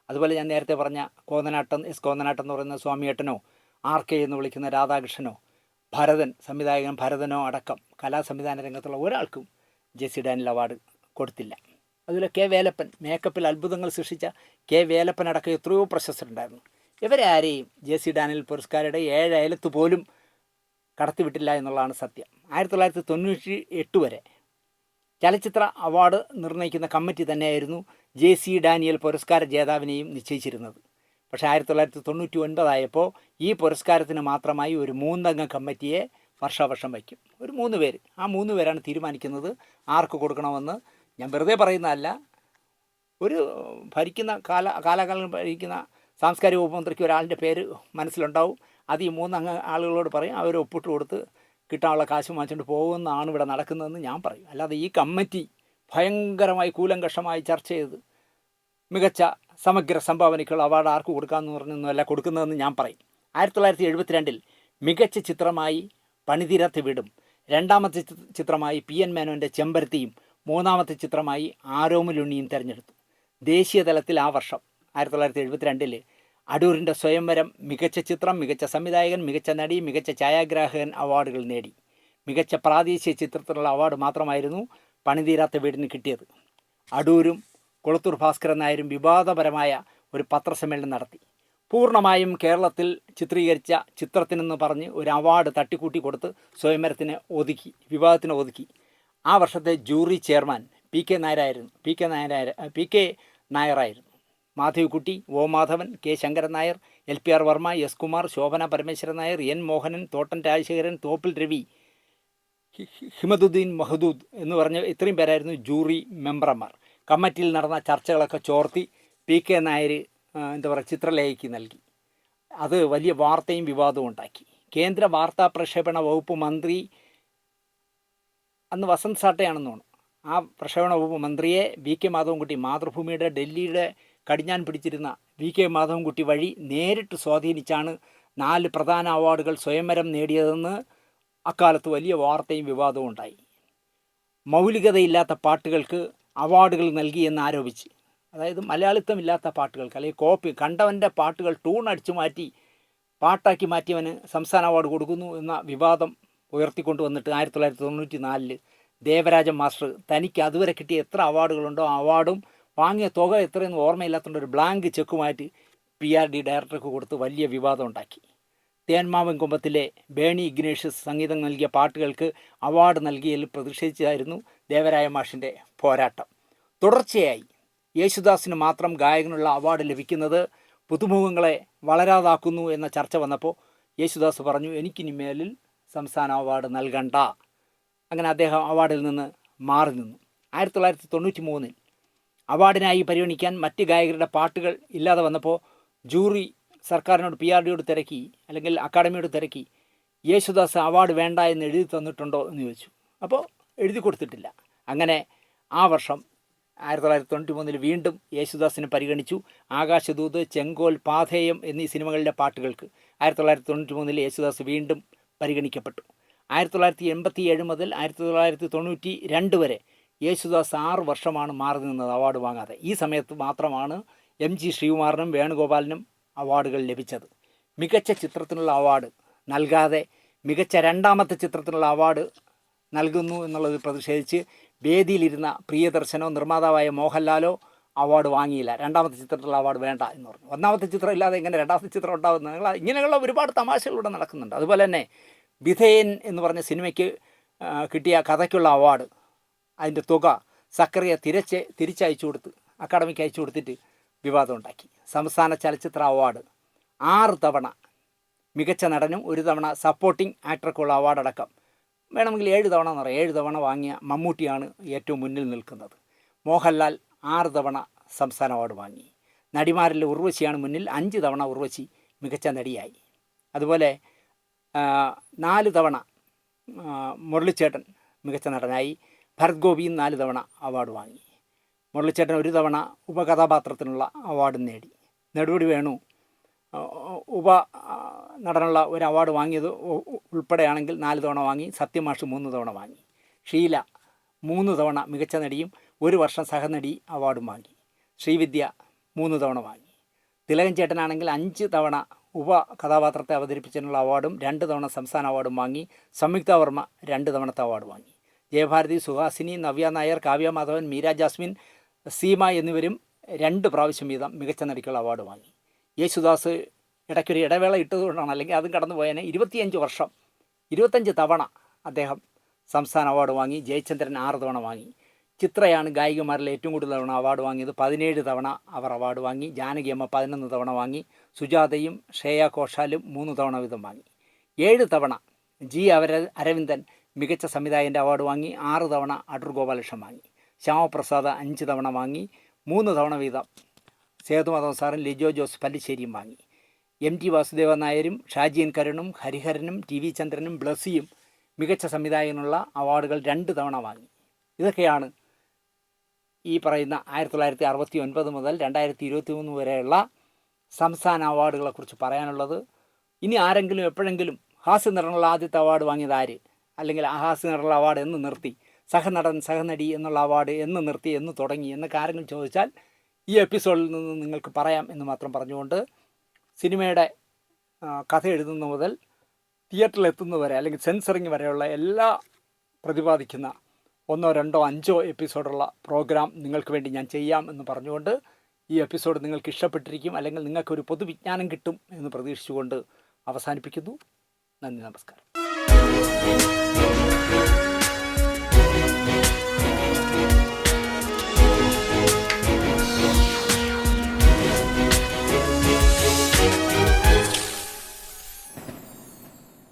അതുപോലെ ഞാൻ നേരത്തെ പറഞ്ഞ കോന്നനാട്ടൻ എന്ന് പറയുന്ന സ്വാമിയേട്ടനോ, ആർ.കെ. എന്ന് വിളിക്കുന്ന രാധാകൃഷ്ണനോ, സംവിധായകൻ ഭരതനോ അടക്കം കലാസംവിധാന രംഗത്തുള്ള ഒരാൾക്കും ജെ.സി. ഡാനിയൽ അവാർഡ് കൊടുത്തില്ല. അതുപോലെ കെ വേലപ്പൻ, മേക്കപ്പിൽ അത്ഭുതങ്ങൾ സൃഷ്ടിച്ച കെ വേലപ്പൻ അടക്കം എത്രയോ പ്രശസ്തരുണ്ടായിരുന്നു. ഇവരെ ആരെയും ജെ.സി. ഡാനിയൽ പുരസ്കാരയുടെ 7 അയലത്ത് പോലും കടത്തിവിട്ടില്ല എന്നുള്ളതാണ് സത്യം. 1998 വരെ ചലച്ചിത്ര അവാർഡ് നിർണ്ണയിക്കുന്ന കമ്മിറ്റി തന്നെയായിരുന്നു ജെ.സി. ഡാനിയൽ പുരസ്കാര ജേതാവിനെയും നിശ്ചയിച്ചിരുന്നത്. പക്ഷേ 1999 ആയപ്പോൾ ഈ പുരസ്കാരത്തിന് മാത്രമായി ഒരു 3 അംഗ കമ്മിറ്റിയെ വർഷാവർഷം വയ്ക്കും. ഒരു 3 പേര്. ആ 3 പേരാണ് തീരുമാനിക്കുന്നത് ആർക്ക് കൊടുക്കണമെന്ന്. ഞാൻ വെറുതെ പറയുന്നതല്ല. ഒരു ഭരിക്കുന്ന കാലാകാലം ഭരിക്കുന്ന സാംസ്കാരിക വകുപ്പ് മന്ത്രിക്ക് ഒരാളിൻ്റെ പേര് മനസ്സിലുണ്ടാവും. അത് ഈ 3 അംഗ ആളുകളോട് പറയും, അവർ ഒപ്പിട്ട് കൊടുത്ത് കിട്ടാനുള്ള കാശ് വാങ്ങിച്ചുകൊണ്ട് പോകുമെന്നാണ് ഇവിടെ നടക്കുന്നതെന്ന് ഞാൻ പറയും. അല്ലാതെ ഈ കമ്മിറ്റി ഭയങ്കരമായി കൂലങ്കഷമായി ചർച്ച ചെയ്ത് മികച്ച സമഗ്ര സംഭാവനയ്ക്കുള്ള അവാർഡ് ആർക്ക് കൊടുക്കാമെന്ന് പറഞ്ഞൊന്നുമല്ല കൊടുക്കുന്നതെന്ന് ഞാൻ പറയും. 1972 മികച്ച ചിത്രമായി പണിതീരാത്ത വീടും, രണ്ടാമത്തെ ചിത്രമായി പി.എൻ. മേനോൻ്റെ ചെമ്പരത്തിയും, മൂന്നാമത്തെ ചിത്രമായി ആരോമലുണ്ണിയും തിരഞ്ഞെടുത്തു. ദേശീയ തലത്തിൽ ആ വർഷം 1972 അടൂരിൻ്റെ സ്വയംവരം മികച്ച ചിത്രം, മികച്ച സംവിധായകൻ, മികച്ച നടി, മികച്ച ഛായാഗ്രാഹകൻ അവാർഡുകൾ നേടി. മികച്ച പ്രാദേശിക ചിത്രത്തിനുള്ള അവാർഡ് മാത്രമായിരുന്നു പണിതീരാത്ത വീടിന് കിട്ടിയത്. അടൂരും കൊളത്തൂർ ഭാസ്കരൻ നായരും വിവാദപരമായ ഒരു പത്രസമ്മേളനം നടത്തി. പൂർണ്ണമായും കേരളത്തിൽ ചിത്രീകരിച്ച ചിത്രത്തിനെന്ന് പറഞ്ഞ് ഒരു അവാർഡ് തട്ടിക്കൂട്ടി കൊടുത്ത് സ്വയംവരത്തിന് വിവാദത്തിന് ഒതുക്കി. ആ വർഷത്തെ ജൂറി ചെയർമാൻ പി കെ നായരായിരുന്നു. Madhavikutty, O Madhavan, K Sankaran Nair, LPR Varma, S Kumar, Sobhana Parameswaran Nair, N Mohanan, Thottan Rajasekharan, Thoppil Ravi, ഹിമദുദ്ദീൻ മഹദൂദ് എന്ന് പറഞ്ഞ ഇത്രയും പേരായിരുന്നു ജൂറി മെമ്പർമാർ. കമ്മിറ്റിയിൽ നടന്ന ചർച്ചകളൊക്കെ ചോർത്തി പി കെ നായർ ചിത്രലേഖയ്ക്ക് നൽകി. അത് വലിയ വാർത്തയും വിവാദവും ഉണ്ടാക്കി. കേന്ദ്ര വാർത്താ പ്രക്ഷേപണ വകുപ്പ് മന്ത്രി അന്ന് വസന്ത് സാട്ടയാണെന്ന് തോന്നുന്നു. ആ പ്രക്ഷേപണ വകുപ്പ് മന്ത്രിയെ വി.കെ. മാധവൻകുട്ടി, മാതൃഭൂമിയുടെ ഡൽഹിയുടെ കടിഞ്ഞാൻ പിടിച്ചിരുന്ന വി.കെ. മാധവൻകുട്ടി വഴി നേരിട്ട് സ്വാധീനിച്ചാണ് 4 പ്രധാന അവാർഡുകൾ സ്വയംവരം നേടിയതെന്ന് അക്കാലത്ത് വലിയ വാർത്തയും വിവാദവും ഉണ്ടായി. മൗലികതയില്ലാത്ത പാട്ടുകൾക്ക് അവാർഡുകൾ നൽകിയെന്ന് ആരോപിച്ച്, അതായത് മലയാളിത്തമില്ലാത്ത പാട്ടുകൾക്ക്, അല്ലെങ്കിൽ കണ്ടവൻ്റെ പാട്ടുകൾ ട്യൂൺ അടിച്ചു മാറ്റി പാട്ടാക്കി മാറ്റിയവന് സംസ്ഥാന അവാർഡ് കൊടുക്കുന്നു എന്ന വിവാദം ഉയർത്തിക്കൊണ്ടുവന്നിട്ട് 1994 ദേവരാജൻ മാസ്റ്റർ തനിക്ക് അതുവരെ കിട്ടിയ എത്ര അവാർഡുകളുണ്ടോ ആ അവാർഡും വാങ്ങിയ തുക എത്രയെന്ന് ഓർമ്മയില്ലാത്തതുകൊണ്ട് ഒരു ബ്ലാങ്ക് ചെക്കുമായിട്ട് PRD ഡയറക്ടർക്ക് കൊടുത്ത് വലിയ വിവാദം ഉണ്ടാക്കി. തേന്മാവൻ കുമ്പത്തിലെ ബേണി ഇഗ്നേഷ്യസ് സംഗീതം നൽകിയ പാട്ടുകൾക്ക് അവാർഡ് നൽകിയതിൽ പ്രതിഷേധിച്ചായിരുന്നു ദേവരായ മാഷിൻ്റെ പോരാട്ടം. തുടർച്ചയായി യേശുദാസിന് മാത്രം ഗായകനുള്ള അവാർഡ് ലഭിക്കുന്നത് പുതുമുഖങ്ങളെ വളരാതാക്കുന്നു എന്ന ചർച്ച വന്നപ്പോൾ യേശുദാസ് പറഞ്ഞു, എനിക്കിനി മേലിൽ സംസ്ഥാന അവാർഡ് നൽകണ്ട. അങ്ങനെ അദ്ദേഹം അവാർഡിൽ നിന്ന് മാറി നിന്നു. 1993 അവാർഡിനായി പരിഗണിക്കാൻ മറ്റ് ഗായകരുടെ പാട്ടുകൾ ഇല്ലാതെ വന്നപ്പോൾ ജൂറി സർക്കാരിനോട് PRDയോട് തിരക്കി, അല്ലെങ്കിൽ അക്കാഡമിയോട് തിരക്കി, യേശുദാസ് അവാർഡ് വേണ്ട എന്ന് എഴുതി തന്നിട്ടുണ്ടോ എന്ന് ചോദിച്ചു. അപ്പോൾ എഴുതി കൊടുത്തിട്ടില്ല. അങ്ങനെ ആ വർഷം 1993 വീണ്ടും യേശുദാസിനെ പരിഗണിച്ചു. ആകാശദൂത്, ചെങ്കോൽ, പാഥേയം എന്നീ സിനിമകളിലെ പാട്ടുകൾക്ക് 1993 യേശുദാസ് വീണ്ടും പരിഗണിക്കപ്പെട്ടു. 1987 മുതൽ 1992 വരെ യേശുദാസ് 6 വർഷമാണ് മാറി നിന്നത് അവാർഡ് വാങ്ങാതെ. ഈ സമയത്ത് മാത്രമാണ് MG ശ്രീകുമാറിനും വേണുഗോപാലിനും അവാർഡുകൾ ലഭിച്ചത്. മികച്ച ചിത്രത്തിനുള്ള അവാർഡ് നൽകാതെ മികച്ച രണ്ടാമത്തെ ചിത്രത്തിനുള്ള അവാർഡ് നൽകുന്നു എന്നുള്ളത് പ്രതിഷേധിച്ച് വേദിയിലിരുന്ന പ്രിയദർശനോ നിർമ്മാതാവായ മോഹൻലാലോ അവാർഡ് വാങ്ങിയില്ല. രണ്ടാമത്തെ ചിത്രത്തിലുള്ള അവാർഡ് വേണ്ട എന്ന് പറഞ്ഞു. ഒന്നാമത്തെ ചിത്രം ഇല്ലാതെ എങ്ങനെ രണ്ടാമത്തെ ചിത്രം ഉണ്ടാകുന്നത്? ഇങ്ങനെയുള്ള ഒരുപാട് തമാശകളിവിടെ നടക്കുന്നുണ്ട്. അതുപോലെ തന്നെ വിധേയൻ എന്ന് പറഞ്ഞ സിനിമയ്ക്ക് കിട്ടിയ കഥയ്ക്കുള്ള അവാർഡ്, അതിൻ്റെ തുക സക്കറിയ തിരിച്ചയച്ചു കൊടുത്ത് അക്കാഡമിക്ക് അയച്ചു കൊടുത്തിട്ട് വിവാദം ഉണ്ടാക്കി. സംസ്ഥാന ചലച്ചിത്ര അവാർഡ് 6 തവണ മികച്ച നടനും 1 തവണ സപ്പോർട്ടിംഗ് ആക്ടർക്കുള്ള അവാർഡ് അടക്കം വേണമെങ്കിൽ 7 തവണ എന്ന് പറയാം. 7 തവണ വാങ്ങിയ മമ്മൂട്ടിയാണ് ഏറ്റവും മുന്നിൽ നിൽക്കുന്നത്. മോഹൻലാൽ 6 തവണ സംസ്ഥാന അവാർഡ് വാങ്ങി. നടിമാരിൽ ഉർവശിയാണ് മുന്നിൽ. 5 തവണ ഉർവശി മികച്ച നടിയായി. അതുപോലെ 4 തവണ മുരളിച്ചേട്ടൻ മികച്ച നടനായി. ഭരത് ഗോപിയും 4 തവണ അവാർഡ് വാങ്ങി. മുരളിച്ചേട്ടൻ 1 തവണ ഉപകഥാപാത്രത്തിനുള്ള അവാർഡ് നേടി. നെടുമുടി വേണു ഉപ നടനുള്ള ഒരു അവാർഡ് വാങ്ങിയത് ഉൾപ്പെടെയാണെങ്കിൽ 4 തവണ വാങ്ങി. സത്യമാഷ് 3 തവണ വാങ്ങി. ഷീല 3 തവണ മികച്ച നടിയും 1 വർഷം സഹനടി അവാർഡും വാങ്ങി. ശ്രീവിദ്യ 3 തവണ വാങ്ങി. തിലകൻ ചേട്ടനാണെങ്കിൽ 5 തവണ ഉപ കഥാപാത്രത്തെ അവതരിപ്പിച്ചതിനുള്ള അവാർഡും 2 തവണ സംസ്ഥാന അവാർഡും വാങ്ങി. സംയുക്ത വർമ്മ 2 തവണത്തെ അവാർഡ് വാങ്ങി. ജയഭാരതി, സുഹാസിനി, നവ്യ നായർ, കാവ്യ മാധവൻ, മീര ജാസ്മിൻ, സീമ എന്നിവരും 2 പ്രാവശ്യം വീതം മികച്ച നടിക്കുള്ള അവാർഡ് വാങ്ങി. യേശുദാസ് ഇടയ്ക്കൊരു ഇടവേള ഇട്ടതുകൊണ്ടാണ്, അല്ലെങ്കിൽ അതും കടന്നു പോയതിന് 25 തവണ അദ്ദേഹം സംസ്ഥാന അവാർഡ് വാങ്ങി. ജയചന്ദ്രൻ 6 തവണ വാങ്ങി. ചിത്രയാണ് ഗായികമാരിൽ ഏറ്റവും കൂടുതൽ തവണ അവാർഡ് വാങ്ങിയത്. 17 തവണ അവർ അവാർഡ് വാങ്ങി. ജാനകിയമ്മ 11 തവണ വാങ്ങി. സുജാതയും ശ്രേയ ഘോഷാലും 3 തവണ വീതം വാങ്ങി. 7 തവണ അരവിന്ദൻ മികച്ച സംവിധായകൻ്റെ അവാർഡ് വാങ്ങി. 6 തവണ അടൂർ ഗോപാലകൃഷ്ണൻ വാങ്ങി. ശ്യാമപ്രസാദ് 5 തവണ വാങ്ങി. 3 തവണ വീതം സേതുമാധവൻ സാറും ലിജോ ജോസ് പല്ലിശ്ശേരിയും വാങ്ങി. MT വാസുദേവൻ നായരും ഷാജി എൻ കരുണും ഹരിഹരനും TV ചന്ദ്രനും ബ്ലസ്സിയും മികച്ച സംവിധായകനുള്ള അവാർഡുകൾ 2 തവണ വാങ്ങി. ഇതൊക്കെയാണ് ഈ പറയുന്ന 1969 മുതൽ 2023 വരെയുള്ള സംസ്ഥാന അവാർഡുകളെക്കുറിച്ച് പറയാനുള്ളത്. ഇനി ആരെങ്കിലും എപ്പോഴെങ്കിലും ഹാസ്യനടനുള്ള ആദ്യത്തെ അവാർഡ് വാങ്ങിയത് ആര്, അല്ലെങ്കിൽ ആ ഹാസ്യനടനുള്ള അവാർഡ് എന്ന് നിർത്തി, സഹനടൻ സഹനടി എന്നുള്ള അവാർഡ് എന്ന് നിർത്തി, എന്ന് തുടങ്ങി എന്നൊക്കെ ആരെങ്കിലും ചോദിച്ചാൽ ഈ എപ്പിസോഡിൽ നിന്ന് നിങ്ങൾക്ക് പറയാം എന്ന് മാത്രം പറഞ്ഞുകൊണ്ട്, സിനിമയുടെ കഥ എഴുതുന്ന മുതൽ തിയേറ്ററിൽ എത്തുന്നവരെ അല്ലെങ്കിൽ സെൻസറിങ് വരെയുള്ള എല്ലാ പ്രതിപാദിക്കുന്ന 1, 2, 5 എപ്പിസോഡുള്ള പ്രോഗ്രാം നിങ്ങൾക്ക് വേണ്ടി ഞാൻ ചെയ്യാം എന്ന് പറഞ്ഞുകൊണ്ട് ഈ എപ്പിസോഡ് നിങ്ങൾക്ക് ഇഷ്ടപ്പെട്ടിരിക്കും, അല്ലെങ്കിൽ നിങ്ങൾക്കൊരു പൊതുവിജ്ഞാനം കിട്ടും എന്ന് പ്രതീക്ഷിച്ചുകൊണ്ട് അവസാനിപ്പിക്കുന്നു. നന്ദി, നമസ്കാരം.